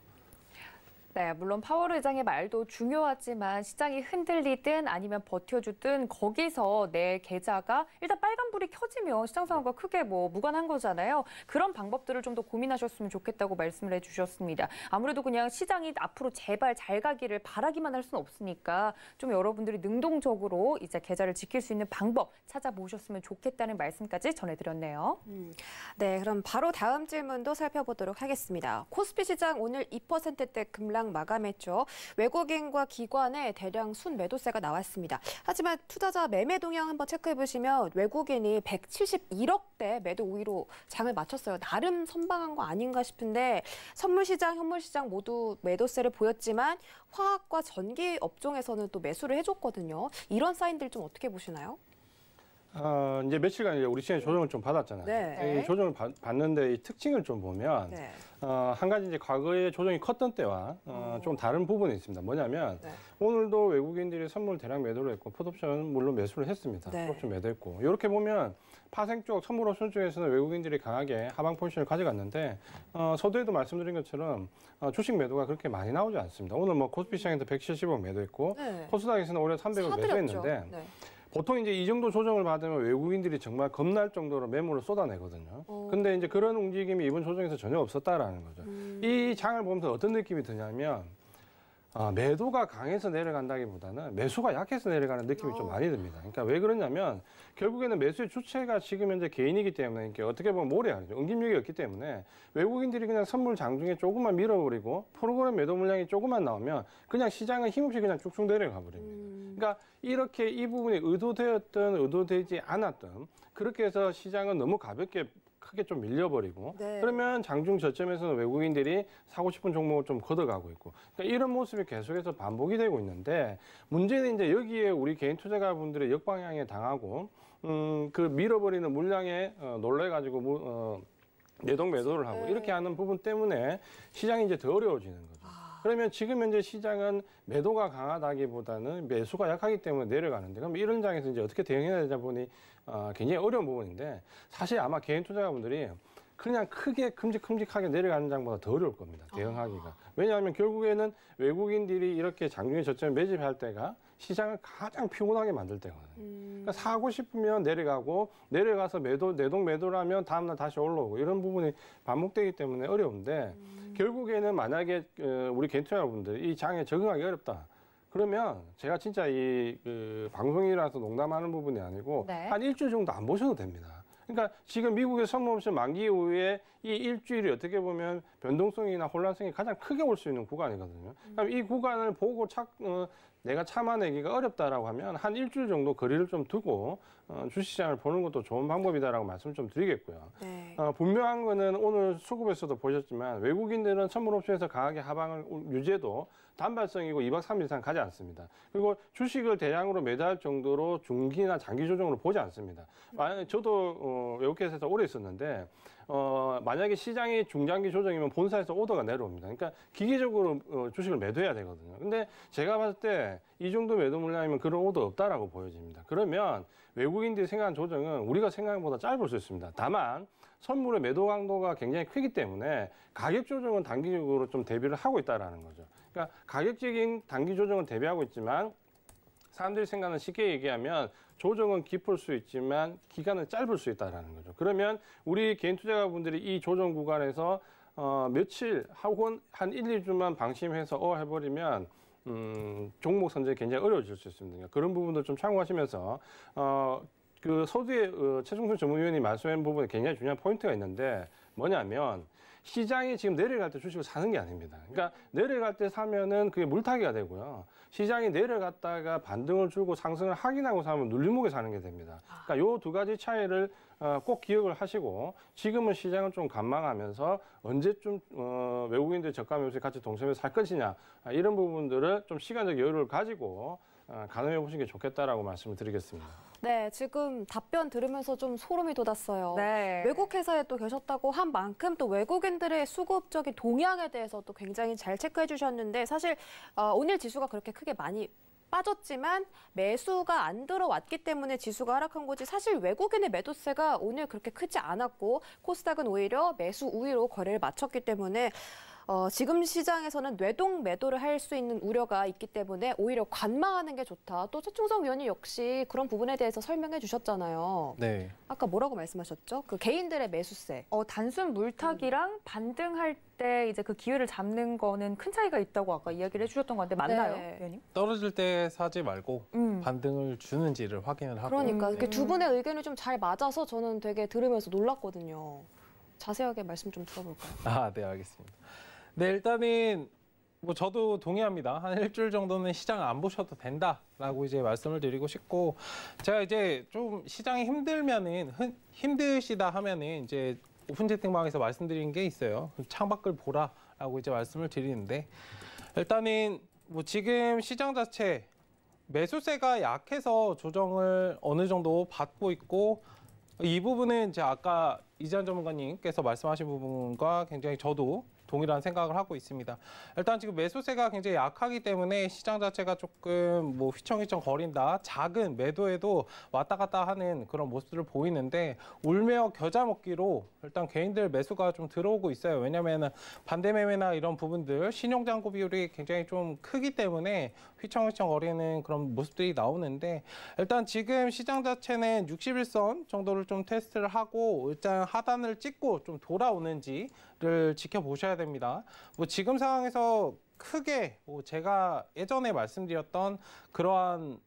네, 물론 파월 의장의 말도 중요하지만 시장이 흔들리든 아니면 버텨주든 거기서 내 계좌가 일단 빨간불이 켜지면 시장 상황과 크게 뭐 무관한 거잖아요. 그런 방법들을 좀 더 고민하셨으면 좋겠다고 말씀을 해주셨습니다. 아무래도 그냥 시장이 앞으로 제발 잘 가기를 바라기만 할 수는 없으니까 좀 여러분들이 능동적으로 이제 계좌를 지킬 수 있는 방법 찾아보셨으면 좋겠다는 말씀까지 전해드렸네요. 네, 그럼 바로 다음 질문도 살펴보도록 하겠습니다. 코스피 시장 오늘 2%대 급락 마감했죠. 외국인과 기관의 대량 순매도세가 나왔습니다. 하지만 투자자 매매 동향 한번 체크해 보시면 외국인이 171억대 매도 우위로 장을 마쳤어요. 나름 선방한 거 아닌가 싶은데, 선물 시장, 현물 시장 모두 매도세를 보였지만 화학과 전기 업종에서는 또 매수를 해줬거든요. 이런 사인들 좀 어떻게 보시나요? 이제 며칠간 이제 우리 시장에 조정을 좀 받았잖아요. 네. 이 조정을 받는데 이 특징을 좀 보면, 네. 한 가지 이제 과거에 조정이 컸던 때와 좀 다른 부분이 있습니다. 뭐냐면, 네. 오늘도 외국인들이 선물 대량 매도를 했고 풋옵션 물론 매수를 했습니다. 네. 풋옵션 매도했고, 이렇게 보면 파생 쪽, 선물 옵션 쪽에서는 외국인들이 강하게 하방 포지션을 가져갔는데, 서두에도 말씀드린 것처럼 주식 매도가 그렇게 많이 나오지 않습니다. 오늘 뭐 코스피 시장에서 170억 매도했고, 네. 코스닥에서는 오히려 300억 매도했는데, 네. 보통 이제 이 정도 조정을 받으면 외국인들이 정말 겁날 정도로 매물을 쏟아내거든요. 근데 이제 그런 움직임이 이번 조정에서 전혀 없었다라는 거죠. 이 장을 보면서 어떤 느낌이 드냐면, 매도가 강해서 내려간다기보다는 매수가 약해서 내려가는 느낌이 좀 많이 듭니다. 그러니까 왜 그러냐면, 결국에는 매수의 주체가 지금 현재 개인이기 때문에, 이렇게 어떻게 보면 모래알이죠. 응집력이 없기 때문에 외국인들이 그냥 선물 장중에 조금만 밀어버리고 프로그램 매도 물량이 조금만 나오면 그냥 시장은 힘없이 그냥 쭉쭉 내려가 버립니다. 그러니까 이렇게 이 부분이 의도되었든 의도되지 않았든 그렇게 해서 시장은 너무 가볍게 크게 좀 밀려버리고, 네. 그러면 장중 저점에서는 외국인들이 사고 싶은 종목을 좀 걷어가고 있고, 그러니까 이런 모습이 계속해서 반복이 되고 있는데, 문제는 이제 여기에 우리 개인 투자가분들의 역방향에 당하고 그 밀어버리는 물량에 놀래가지고 내동 매도를 하고 이렇게 하는 부분 때문에 시장이 이제 더 어려워지는 거죠. 그러면 지금 현재 시장은 매도가 강하다기보다는 매수가 약하기 때문에 내려가는데, 그럼 이런 장에서 이제 어떻게 대응해야 되다 보니 굉장히 어려운 부분인데, 사실 아마 개인 투자자분들이 그냥 크게 큼직큼직하게 내려가는 장보다 더 어려울 겁니다. 대응하기가. 왜냐하면 결국에는 외국인들이 이렇게 장중에 저점에 매집할 때가 시장을 가장 피곤하게 만들 때거든요. 그러니까 사고 싶으면 내려가고, 내려가서 내동 매도를 하면 다음날 다시 올라오고, 이런 부분이 반복되기 때문에 어려운데, 결국에는 만약에 우리 개인 투자자분들이 이 장에 적응하기 어렵다. 그러면 제가 진짜 방송이라서 농담하는 부분이 아니고, 네. 한 일주일 정도 안 보셔도 됩니다. 그러니까 지금 미국의 선물옵션 만기 이후에 이 일주일이 어떻게 보면 변동성이나 혼란성이 가장 크게 올 수 있는 구간이거든요. 그럼 이 구간을 보고 내가 참아내기가 어렵다라고 하면 한 일주일 정도 거리를 좀 두고 주식시장을 보는 것도 좋은 방법이다라고 말씀을 좀 드리겠고요. 네. 분명한 거는 오늘 수급에서도 보셨지만 외국인들은 선물옵션에서 강하게 하방을 유지해도 단발성이고 2박 3일 이상 가지 않습니다. 그리고 주식을 대량으로 매도할 정도로 중기나 장기 조정으로 보지 않습니다. 저도 외국회사에서 오래 있었는데 만약에 시장이 중장기 조정이면 본사에서 오더가 내려옵니다. 그러니까 기계적으로 주식을 매도해야 되거든요. 근데 제가 봤을 때 이 정도 매도 물량이면 그런 오더 없다라고 보여집니다. 그러면 외국인들이 생각한 조정은 우리가 생각한 것보다 짧을 수 있습니다. 다만 선물의 매도 강도가 굉장히 크기 때문에 가격 조정은 단기적으로 좀 대비를 하고 있다라는 거죠. 그러니까 가격적인 단기 조정은 대비하고 있지만 사람들이 생각하는 쉽게 얘기하면 조정은 깊을 수 있지만 기간은 짧을 수 있다라는 거죠. 그러면 우리 개인 투자자분들이 이 조정 구간에서 며칠 혹은 한 1, 2주만 방심해서 해버리면 종목 선정이 굉장히 어려워질 수 있습니다. 그런 부분들 좀 참고하시면서 그 서두에 최종순 전문위원이 말씀한 부분에 굉장히 중요한 포인트가 있는데 뭐냐면 시장이 지금 내려갈 때 주식을 사는 게 아닙니다. 그러니까 내려갈 때 사면은 그게 물타기가 되고요. 시장이 내려갔다가 반등을 주고 상승을 확인하고 사면 눌림목에 사는 게 됩니다. 그러니까 요 두 가지 차이를 꼭 기억을 하시고 지금은 시장을 좀 관망하면서 언제쯤 외국인들 저가 매수에 같이 동참해서 살 것이냐 이런 부분들을 좀 시간적 여유를 가지고 가늠해 보시는 게 좋겠다라고 말씀을 드리겠습니다. 네, 지금 답변 들으면서 좀 소름이 돋았어요. 네. 외국 회사에 또 계셨다고 한 만큼 또 외국인들의 수급적인 동향에 대해서 또 굉장히 잘 체크해 주셨는데 사실 오늘 지수가 그렇게 크게 많이 빠졌지만 매수가 안 들어왔기 때문에 지수가 하락한 거지 사실 외국인의 매도세가 오늘 그렇게 크지 않았고 코스닥은 오히려 매수 우위로 거래를 마쳤기 때문에 지금 시장에서는 뇌동 매도를 할 수 있는 우려가 있기 때문에 오히려 관망하는 게 좋다. 또 최충성 위원님 역시 그런 부분에 대해서 설명해 주셨잖아요. 네. 아까 뭐라고 말씀하셨죠? 그 개인들의 매수세. 단순 물타기랑 반등할 때 이제 그 기회를 잡는 거는 큰 차이가 있다고 아까 이야기를 해주셨던 건데 맞나요, 네. 위원님? 떨어질 때 사지 말고 반등을 주는지를 확인을 하고. 그러니까 이렇게 두 분의 의견이 좀 잘 맞아서 저는 되게 들으면서 놀랐거든요. 자세하게 말씀 좀 들어볼까요? 네, 알겠습니다. 네, 일단은 뭐 저도 동의합니다. 한 일주일 정도는 시장을 안 보셔도 된다라고 이제 말씀을 드리고 싶고, 제가 이제 좀 시장이 힘드시다 하면은 이제 오픈 채팅방에서 말씀드린 게 있어요. 창밖을 보라라고 이제 말씀을 드리는데, 일단은 뭐 지금 시장 자체 매수세가 약해서 조정을 어느 정도 받고 있고, 이 부분은 이제 아까 이재한 전문가님께서 말씀하신 부분과 굉장히 저도 동일한 생각을 하고 있습니다. 일단 지금 매수세가 굉장히 약하기 때문에 시장 자체가 조금 뭐 휘청휘청 거린다. 작은 매도에도 왔다 갔다 하는 그런 모습들을 보이는데 울며 겨자 먹기로 일단 개인들 매수가 좀 들어오고 있어요. 왜냐하면 반대 매매나 이런 부분들 신용잔고 비율이 굉장히 좀 크기 때문에 휘청휘청 거리는 그런 모습들이 나오는데 일단 지금 시장 자체는 61선 정도를 좀 테스트를 하고 일단 하단을 찍고 좀 돌아오는지를 지켜보셔야 됩니다. 뭐 지금 상황에서 크게 뭐 제가 예전에 말씀드렸던 그러한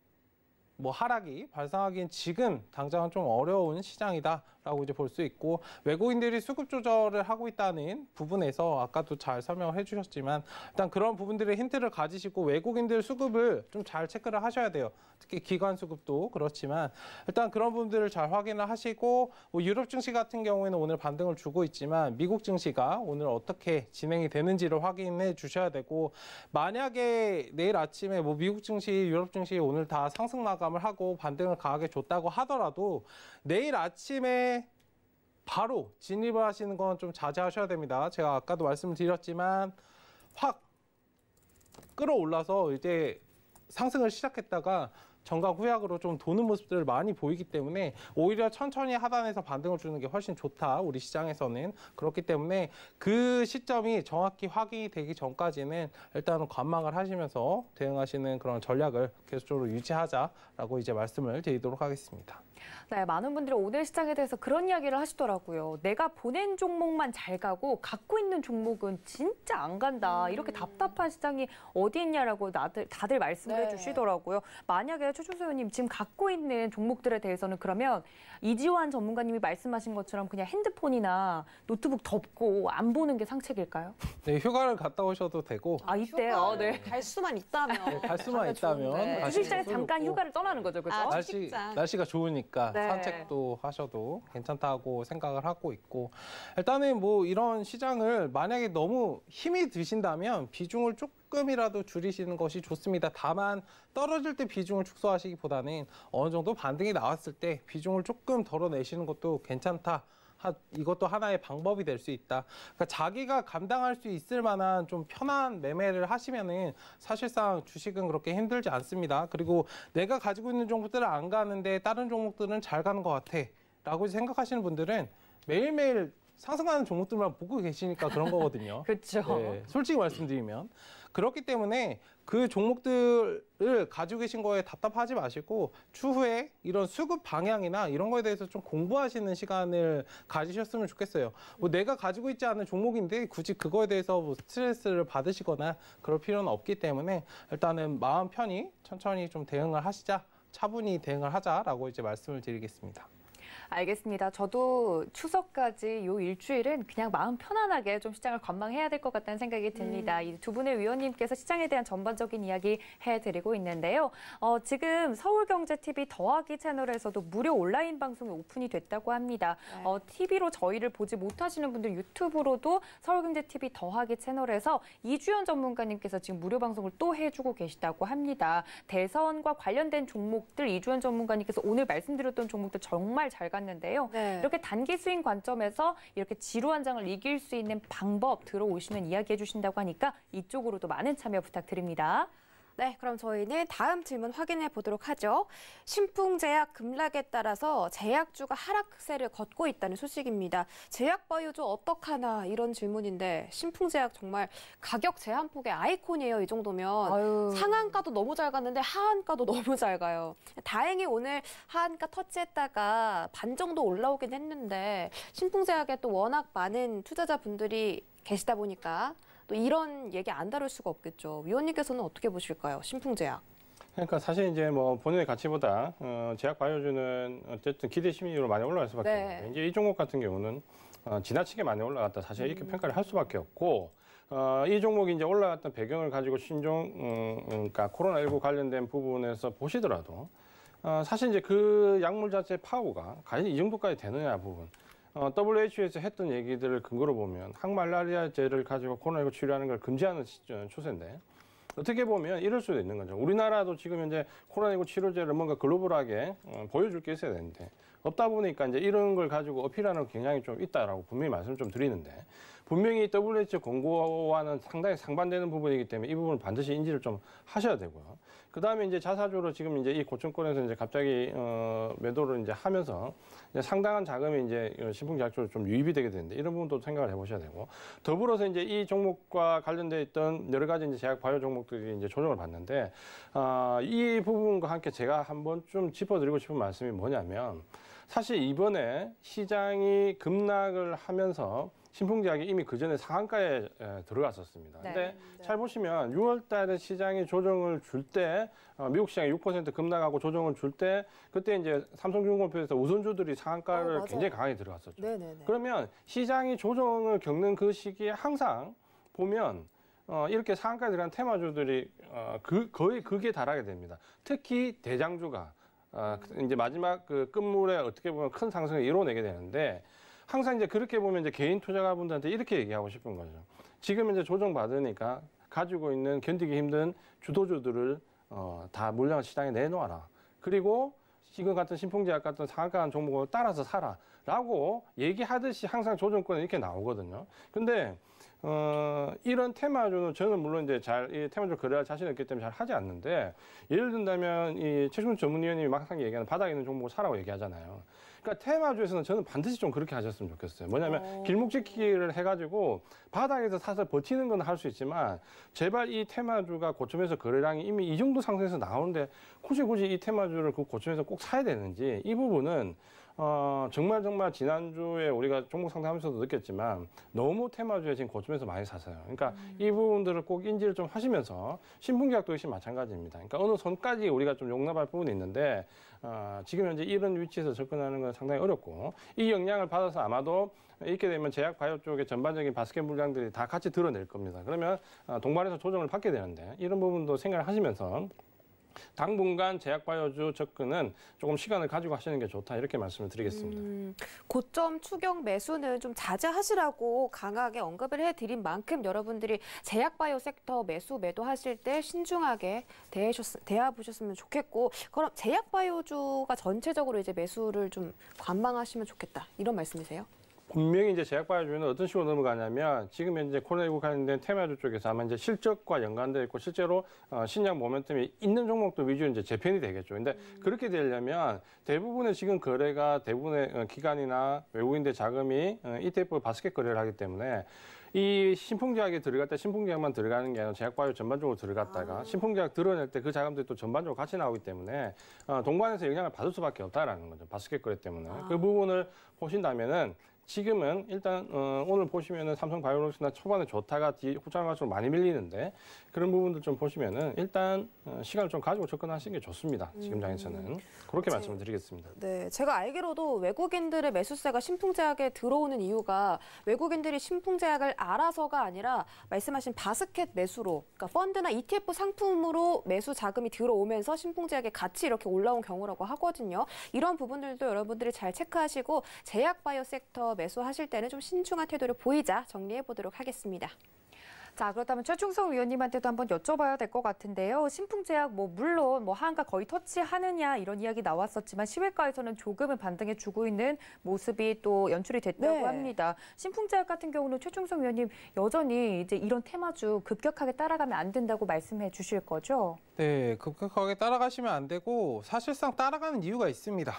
뭐 하락이 발생하기엔 지금 당장은 좀 어려운 시장이다라고 이제 볼 수 있고 외국인들이 수급 조절을 하고 있다는 부분에서 아까도 잘 설명을 해주셨지만 일단 그런 부분들의 힌트를 가지시고 외국인들 수급을 좀 잘 체크를 하셔야 돼요. 특히 기관 수급도 그렇지만 일단 그런 부분들을 잘 확인을 하시고 뭐 유럽 증시 같은 경우에는 오늘 반등을 주고 있지만 미국 증시가 오늘 어떻게 진행이 되는지를 확인해 주셔야 되고 만약에 내일 아침에 뭐 미국 증시, 유럽 증시 오늘 다 상승 마감을 하고 반등을 강하게 줬다고 하더라도 내일 아침에 바로 진입을 하시는 건 좀 자제하셔야 됩니다. 제가 아까도 말씀드렸지만 확 끌어올라서 이제 상승을 시작했다가 정각 후약으로 좀 도는 모습들을 많이 보이기 때문에 오히려 천천히 하단에서 반등을 주는 게 훨씬 좋다. 우리 시장에서는. 그렇기 때문에 그 시점이 정확히 확인이 되기 전까지는 일단은 관망을 하시면서 대응하시는 그런 전략을 계속적으로 유지하자라고 이제 말씀을 드리도록 하겠습니다. 네, 많은 분들이 오늘 시장에 대해서 그런 이야기를 하시더라고요. 내가 보낸 종목만 잘 가고 갖고 있는 종목은 진짜 안 간다. 이렇게 답답한 시장이 어디 있냐라고 다들 말씀을 네. 해주시더라고요. 만약에 최준수 의원님 지금 갖고 있는 종목들에 대해서는 그러면 이지환 전문가님이 말씀하신 것처럼 그냥 핸드폰이나 노트북 덮고 안 보는 게 상책일까요? 네, 휴가를 갔다 오셔도 되고 아, 이때요. 네. 갈 수만 있다면. 네, 갈 수만 하면 있다면 좋은데. 가시는 주식시장에 것도 잠깐 좋고. 휴가를 떠나는 거죠, 그렇죠? 아, 직장. 날씨가 좋으니까 네. 산책도 하셔도 괜찮다고 생각을 하고 있고 일단은 뭐 이런 시장을 만약에 너무 힘이 드신다면 비중을 조금이라도 줄이시는 것이 좋습니다. 다만 떨어질 때 비중을 축소하시기보다는 어느 정도 반등이 나왔을 때 비중을 조금 덜어내시는 것도 괜찮다. 이것도 하나의 방법이 될 수 있다. 그러니까 자기가 감당할 수 있을 만한 좀 편한 매매를 하시면은 사실상 주식은 그렇게 힘들지 않습니다. 그리고 내가 가지고 있는 종목들은 안 가는데 다른 종목들은 잘 가는 것 같아. 라고 생각하시는 분들은 매일매일 상승하는 종목들만 보고 계시니까 그런 거거든요. 그렇죠. 네, 솔직히 말씀드리면. 그렇기 때문에 그 종목들을 가지고 계신 거에 답답하지 마시고 추후에 이런 수급 방향이나 이런 거에 대해서 좀 공부하시는 시간을 가지셨으면 좋겠어요. 뭐 내가 가지고 있지 않은 종목인데 굳이 그거에 대해서 뭐 스트레스를 받으시거나 그럴 필요는 없기 때문에 일단은 마음 편히 천천히 좀 대응을 하시자, 차분히 대응을 하자라고 이제 말씀을 드리겠습니다. 알겠습니다. 저도 추석까지 요 일주일은 그냥 마음 편안하게 좀 시장을 관망해야 될 것 같다는 생각이 듭니다. 이 두 분의 위원님께서 시장에 대한 전반적인 이야기 해드리고 있는데요. 지금 서울경제TV 더하기 채널에서도 무료 온라인 방송이 오픈이 됐다고 합니다. 네. TV로 저희를 보지 못하시는 분들 유튜브로도 서울경제TV 더하기 채널에서 이주연 전문가님께서 지금 무료 방송을 또 해주고 계시다고 합니다. 대선과 관련된 종목들 이주연 전문가님께서 오늘 말씀드렸던 종목들 정말 잘 갔는데요. 네. 이렇게 단기 스윙 관점에서 이렇게 지루한 장을 이길 수 있는 방법 들어오시면 이야기해 주신다고 하니까 이쪽으로도 많은 참여 부탁드립니다. 네, 그럼 저희는 다음 질문 확인해 보도록 하죠. 신풍제약 급락에 따라서 제약주가 하락세를 걷고 있다는 소식입니다. 제약바이오주 어떡하나 이런 질문인데 신풍제약 정말 가격 제한폭의 아이콘이에요. 이 정도면. 아유. 상한가도 너무 잘 갔는데 하한가도 너무 잘 가요. 다행히 오늘 하한가 터치했다가 반 정도 올라오긴 했는데 신풍제약에 또 워낙 많은 투자자분들이 계시다 보니까 또 이런 얘기 안 다룰 수가 없겠죠. 위원님께서는 어떻게 보실까요? 신풍제약. 그러니까 사실 이제 뭐 본인의 가치보다 제약 바이오주는 어쨌든 기대 심리로 많이 올라갈 수밖에 네. 없는데 이제 이 종목 같은 경우는 지나치게 많이 올라갔다 사실 이렇게 평가를 할 수밖에 없고 이 종목이 이제 올라갔던 배경을 가지고 그러니까 코로나19 관련된 부분에서 보시더라도 사실 이제 그 약물 자체 파워가 과연 이 정도까지 되느냐 부분. WHO에서 했던 얘기들을 근거로 보면 항말라리아제를 가지고 코로나19 치료하는 걸 금지하는 추세인데 어떻게 보면 이럴 수도 있는 거죠. 우리나라도 지금 현재 코로나19 치료제를 뭔가 글로벌하게 보여줄 게 있어야 되는데 없다 보니까 이제 이런 걸 가지고 어필하는 경향이 좀 있다라고 분명히 말씀을 좀 드리는데 분명히 WHO 권고와는 상당히 상반되는 부분이기 때문에 이 부분을 반드시 인지를 좀 하셔야 되고요. 그 다음에 이제 자사주로 지금 이제 이 고점권에서 이제 갑자기 매도를 이제 하면서 이제 상당한 자금이 이제 신풍제약주로 좀 유입이 되게 되는데 이런 부분도 생각을 해보셔야 되고 더불어서 이제 이 종목과 관련돼 있던 여러 가지 이제 제약 바이오 종목들이 이제 조정을 받는데 이 부분과 함께 제가 한번 좀 짚어드리고 싶은 말씀이 뭐냐면 사실 이번에 시장이 급락을 하면서 신풍제약이 이미 그 전에 상한가에 들어갔었습니다. 네. 근데 잘 보시면 6월 달에 시장이 조정을 줄 때, 미국 시장이 6% 급락하고 조정을 줄 때, 그때 이제 삼성중공업에서 우선주들이 상한가를 맞아요. 굉장히 강하게 들어갔었죠. 네네네. 그러면 시장이 조정을 겪는 그 시기에 항상 보면 이렇게 상한가에 들어간 테마주들이 거의 극에 달하게 됩니다. 특히 대장주가 이제 마지막 그 끝물에 어떻게 보면 큰 상승을 이뤄내게 되는데 항상 이제 그렇게 보면 이제 개인 투자가분들한테 이렇게 얘기하고 싶은 거죠. 지금 이제 조정 받으니까 가지고 있는 견디기 힘든 주도주들을 다 물량을 시장에 내놓아라. 그리고 지금 같은 신풍제약 같은 상한가 종목을 따라서 사라. 라고 얘기하듯이 항상 조정권이 이렇게 나오거든요. 근데 이런 테마주는 저는 물론 이제 이 테마주 거래할 자신이 없기 때문에 잘 하지 않는데, 예를 든다면 이 최충수 전문위원님이 막상 얘기하는 바닥에 있는 종목을 사라고 얘기하잖아요. 그러니까 테마주에서는 저는 반드시 좀 그렇게 하셨으면 좋겠어요. 뭐냐면 길목지키기를 해가지고 바닥에서 사서 버티는 건 할 수 있지만, 제발 이 테마주가 고점에서 거래량이 이미 이 정도 상승해서 나오는데 굳이 이 테마주를 그 고점에서 꼭 사야 되는지, 이 부분은 정말 지난주에 우리가 종목 상담하면서도 느꼈지만 너무 테마주에 지금 고점에서 많이 샀어요. 그러니까 이 부분들을 꼭 인지를 좀 하시면서, 신풍제약도 역시 마찬가지입니다. 그러니까 어느 선까지 우리가 좀 용납할 부분이 있는데, 지금 현재 이런 위치에서 접근하는 건 상당히 어렵고, 이 영향을 받아서 아마도 이렇게 되면 제약 바이오 쪽의 전반적인 바스켓 물량들이 다 같이 드러낼 겁니다. 그러면 동반해서 조정을 받게 되는데, 이런 부분도 생각을 하시면서 당분간 제약바이오주 접근은 조금 시간을 가지고 하시는 게 좋다, 이렇게 말씀을 드리겠습니다. 고점 추격 매수는 좀 자제하시라고 강하게 언급을 해드린 만큼 여러분들이 제약바이오 섹터 매도하실 때 신중하게 대해보셨으면 좋겠고, 그럼 제약바이오주가 전체적으로 이제 매수를 좀 관망하시면 좋겠다, 이런 말씀이세요? 분명히 이제 제약바이오주는 어떤 식으로 넘어가냐면, 지금 현재 코로나19 관련된 테마주 쪽에서 아마 이제 실적과 연관되어 있고 실제로 신약 모멘텀이 있는 종목도 위주로 이제 재편이 되겠죠. 근데 그렇게 되려면 대부분의 지금 거래가 대부분의 기관이나 외국인들 자금이 ETF 바스켓 거래를 하기 때문에, 이 신풍제약에 들어갈 때 신풍제약만 들어가는 게 아니라 제약바이오 전반적으로 들어갔다가 신풍제약 드러낼 때 그 자금들이 또 전반적으로 같이 나오기 때문에 동반해서 영향을 받을 수밖에 없다라는 거죠. 바스켓 거래 때문에. 그 부분을 보신다면은, 지금은 일단 오늘 보시면은 삼성바이오로직스나 초반에 좋다가 뒤에 후반 갈수록 많이 밀리는데, 그런 부분들 좀 보시면은 일단 시간을 좀 가지고 접근하시는 게 좋습니다. 지금 장에서는 그렇게 말씀을 드리겠습니다. 네, 제가 알기로도 외국인들의 매수세가 신풍제약에 들어오는 이유가 외국인들이 신풍제약을 알아서가 아니라 말씀하신 바스켓 매수로, 그러니까 펀드나 ETF 상품으로 매수 자금이 들어오면서 신풍제약에 같이 이렇게 올라온 경우라고 하거든요. 이런 부분들도 여러분들이 잘 체크하시고, 제약바이오 섹터 매수하실 때는 좀 신중한 태도를 보이자 정리해 보도록 하겠습니다. 자, 그렇다면 최충성 위원님한테도 한번 여쭤봐야 될 것 같은데요. 신풍제약 물론 하한가 거의 터치하느냐 이런 이야기 나왔었지만, 시외가에서는 조금은 반등해 주고 있는 모습이 또 연출이 됐다고 합니다. 신풍제약 같은 경우는 최충성 위원님 여전히 이제 이런 테마주 급격하게 따라가면 안 된다고 말씀해 주실 거죠? 네, 급격하게 따라가시면 안 되고, 사실상 따라가는 이유가 있습니다.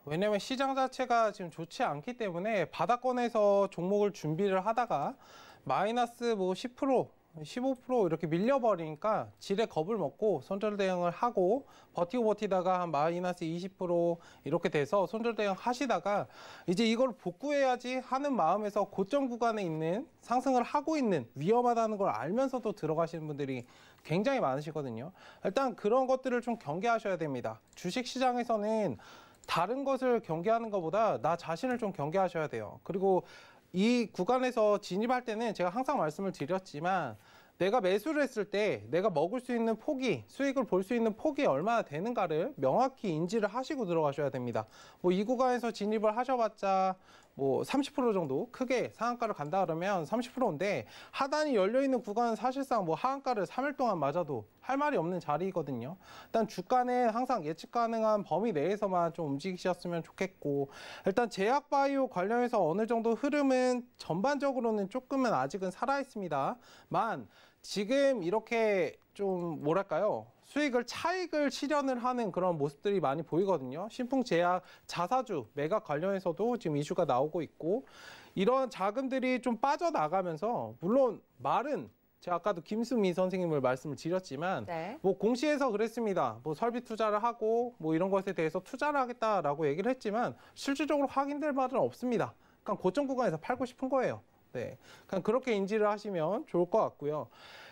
왜냐하면 시장 자체가 지금 좋지 않기 때문에 바닥권에서 종목을 준비를 하다가 마이너스 10%, 15% 이렇게 밀려버리니까 지레 겁을 먹고 손절 대응을 하고 버티다가 한 마이너스 20% 이렇게 돼서 손절 대응 하시다가 이제 이걸 복구해야지 하는 마음에서 고점 구간에 있는 상승을 하고 있는, 위험하다는 걸 알면서도 들어가시는 분들이 굉장히 많으시거든요. 일단 그런 것들을 좀 경계하셔야 됩니다. 주식시장에서는 다른 것을 경계하는 것보다 나 자신을 좀 경계하셔야 돼요. 그리고 이 구간에서 진입할 때는 제가 항상 말씀을 드렸지만, 내가 매수를 했을 때 내가 먹을 수 있는 폭이, 수익을 볼 수 있는 폭이 얼마나 되는가를 명확히 인지를 하시고 들어가셔야 됩니다. 이 구간에서 진입을 하셔봤자 30% 정도 크게 상한가를 간다 그러면 30%인데, 하단이 열려있는 구간은 사실상 하한가를 3일 동안 맞아도 할 말이 없는 자리거든요. 일단 주가는 항상 예측 가능한 범위 내에서만 좀 움직이셨으면 좋겠고, 일단 제약바이오 관련해서 어느 정도 흐름은 전반적으로는 조금은 아직은 살아있습니다만, 지금 이렇게 좀 차익을 실현을 하는 그런 모습들이 많이 보이거든요. 신풍제약 자사주 매각 관련해서도 지금 이슈가 나오고 있고, 이런 자금들이 좀 빠져나가면서, 물론 말은 제가 아까도 김수미 선생님을 말씀을 드렸지만, 공시에서 그랬습니다. 설비 투자를 하고 이런 것에 대해서 투자를 하겠다라고 얘기를 했지만 실질적으로 확인될 바는 없습니다. 그냥 고점 구간에서 팔고 싶은 거예요. 네, 그냥 그렇게 인지를 하시면 좋을 것 같고요.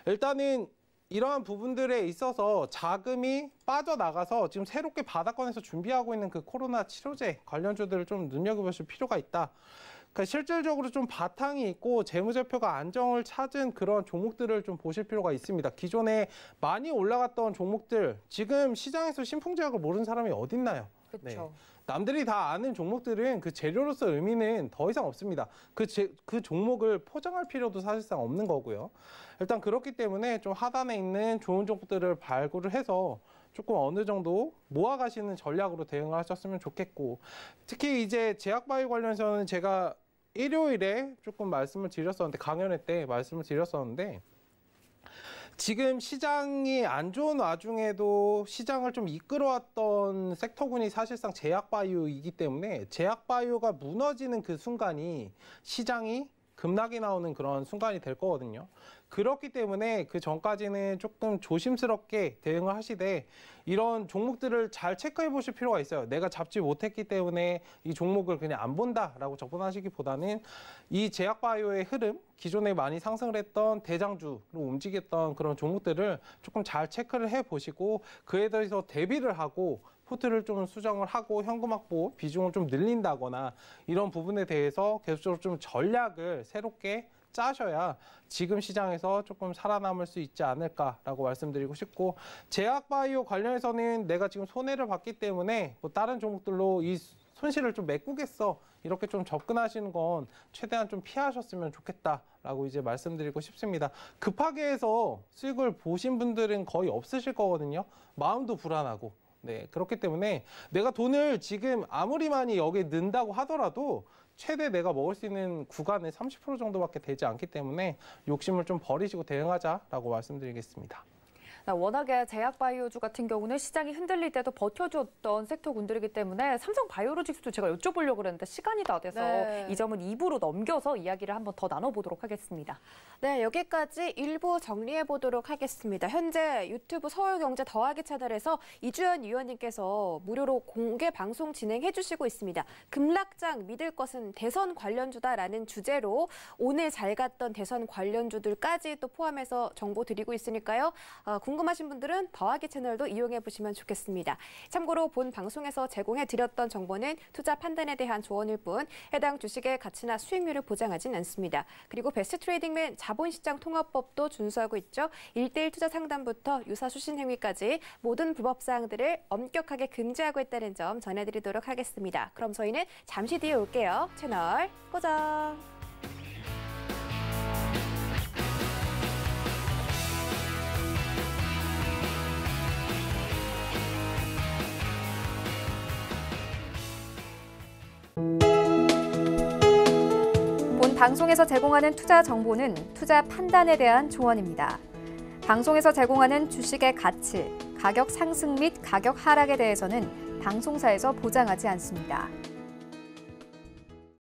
일단은 이러한 부분들에 있어서 자금이 빠져나가서 지금 새롭게 바닥권에서 준비하고 있는 그 코로나 치료제 관련주들을 좀 눈여겨보실 필요가 있다. 그러니까 실질적으로 좀 바탕이 있고 재무제표가 안정을 찾은 그런 종목들을 좀 보실 필요가 있습니다. 기존에 많이 올라갔던 종목들, 지금 시장에서 신풍제약을 모르는 사람이 어딨나요? 그렇죠. 네. 남들이 다 아는 종목들은 그 재료로서 의미는 더 이상 없습니다. 그 종목을 포장할 필요도 사실상 없는 거고요. 일단 그렇기 때문에 좀 하단에 있는 좋은 종목들을 발굴을 해서 조금 어느 정도 모아가시는 전략으로 대응을 하셨으면 좋겠고, 특히 이제 제약바이오 관련해서는 제가 일요일에 조금 말씀을 드렸었는데, 강연회 때 말씀을 드렸었는데, 지금 시장이 안 좋은 와중에도 시장을 좀 이끌어왔던 섹터군이 사실상 제약바이오이기 때문에 제약바이오가 무너지는 그 순간이 시장이 급락이 나오는 그런 순간이 될 거거든요. 그렇기 때문에 그 전까지는 조금 조심스럽게 대응을 하시되 이런 종목들을 잘 체크해 보실 필요가 있어요. 내가 잡지 못했기 때문에 이 종목을 그냥 안 본다라고 접근하시기보다는 이 제약바이오의 흐름, 기존에 많이 상승을 했던 대장주로 움직였던 그런 종목들을 조금 잘 체크를 해 보시고 그에 대해서 대비를 하고 포트를 좀 수정을 하고 현금 확보 비중을 좀 늘린다거나 이런 부분에 대해서 계속적으로 좀 전략을 새롭게 짜셔야 지금 시장에서 조금 살아남을 수 있지 않을까라고 말씀드리고 싶고, 제약바이오 관련해서는 내가 지금 손해를 봤기 때문에 뭐 다른 종목들로 이 손실을 좀 메꾸겠어 이렇게 좀 접근하시는 건 최대한 좀 피하셨으면 좋겠다라고 이제 말씀드리고 싶습니다. 급하게 해서 수익을 보신 분들은 거의 없으실 거거든요. 마음도 불안하고. 네, 그렇기 때문에 내가 돈을 지금 아무리 많이 여기에 넣는다고 하더라도 최대 내가 먹을 수 있는 구간의 30% 정도밖에 되지 않기 때문에 욕심을 좀 버리시고 대응하자라고 말씀드리겠습니다. 워낙에 제약바이오주 같은 경우는 시장이 흔들릴 때도 버텨줬던 섹터군들이기 때문에 삼성바이오로직스도 제가 여쭤보려고 그랬는데 시간이 다 돼서 네. 이 점은 2부로 넘겨서 이야기를 한번 더 나눠보도록 하겠습니다. 네, 여기까지 1부 정리해보도록 하겠습니다. 현재 유튜브 서울경제 더하기 채널에서 이주연 위원님께서 무료로 공개 방송 진행해주시고 있습니다. 급락장 믿을 것은 대선 관련주다라는 주제로 오늘 잘 갔던 대선 관련주들까지 또 포함해서 정보 드리고 있으니까요. 궁금하신 분들은 더하기 채널도 이용해보시면 좋겠습니다. 참고로 본 방송에서 제공해드렸던 정보는 투자 판단에 대한 조언일 뿐 해당 주식의 가치나 수익률을 보장하진 않습니다. 그리고 베스트 트레이딩맨 자본시장 통합법도 준수하고 있죠. 1:1 투자 상담부터 유사 수신 행위까지 모든 불법 사항들을 엄격하게 금지하고 있다는 점 전해드리도록 하겠습니다. 그럼 저희는 잠시 뒤에 올게요. 채널 고정. 본 방송에서 제공하는 투자 정보는 투자 판단에 대한 조언입니다. 방송에서 제공하는 주식의 가치, 가격 상승 및 가격 하락에 대해서는 방송사에서 보장하지 않습니다.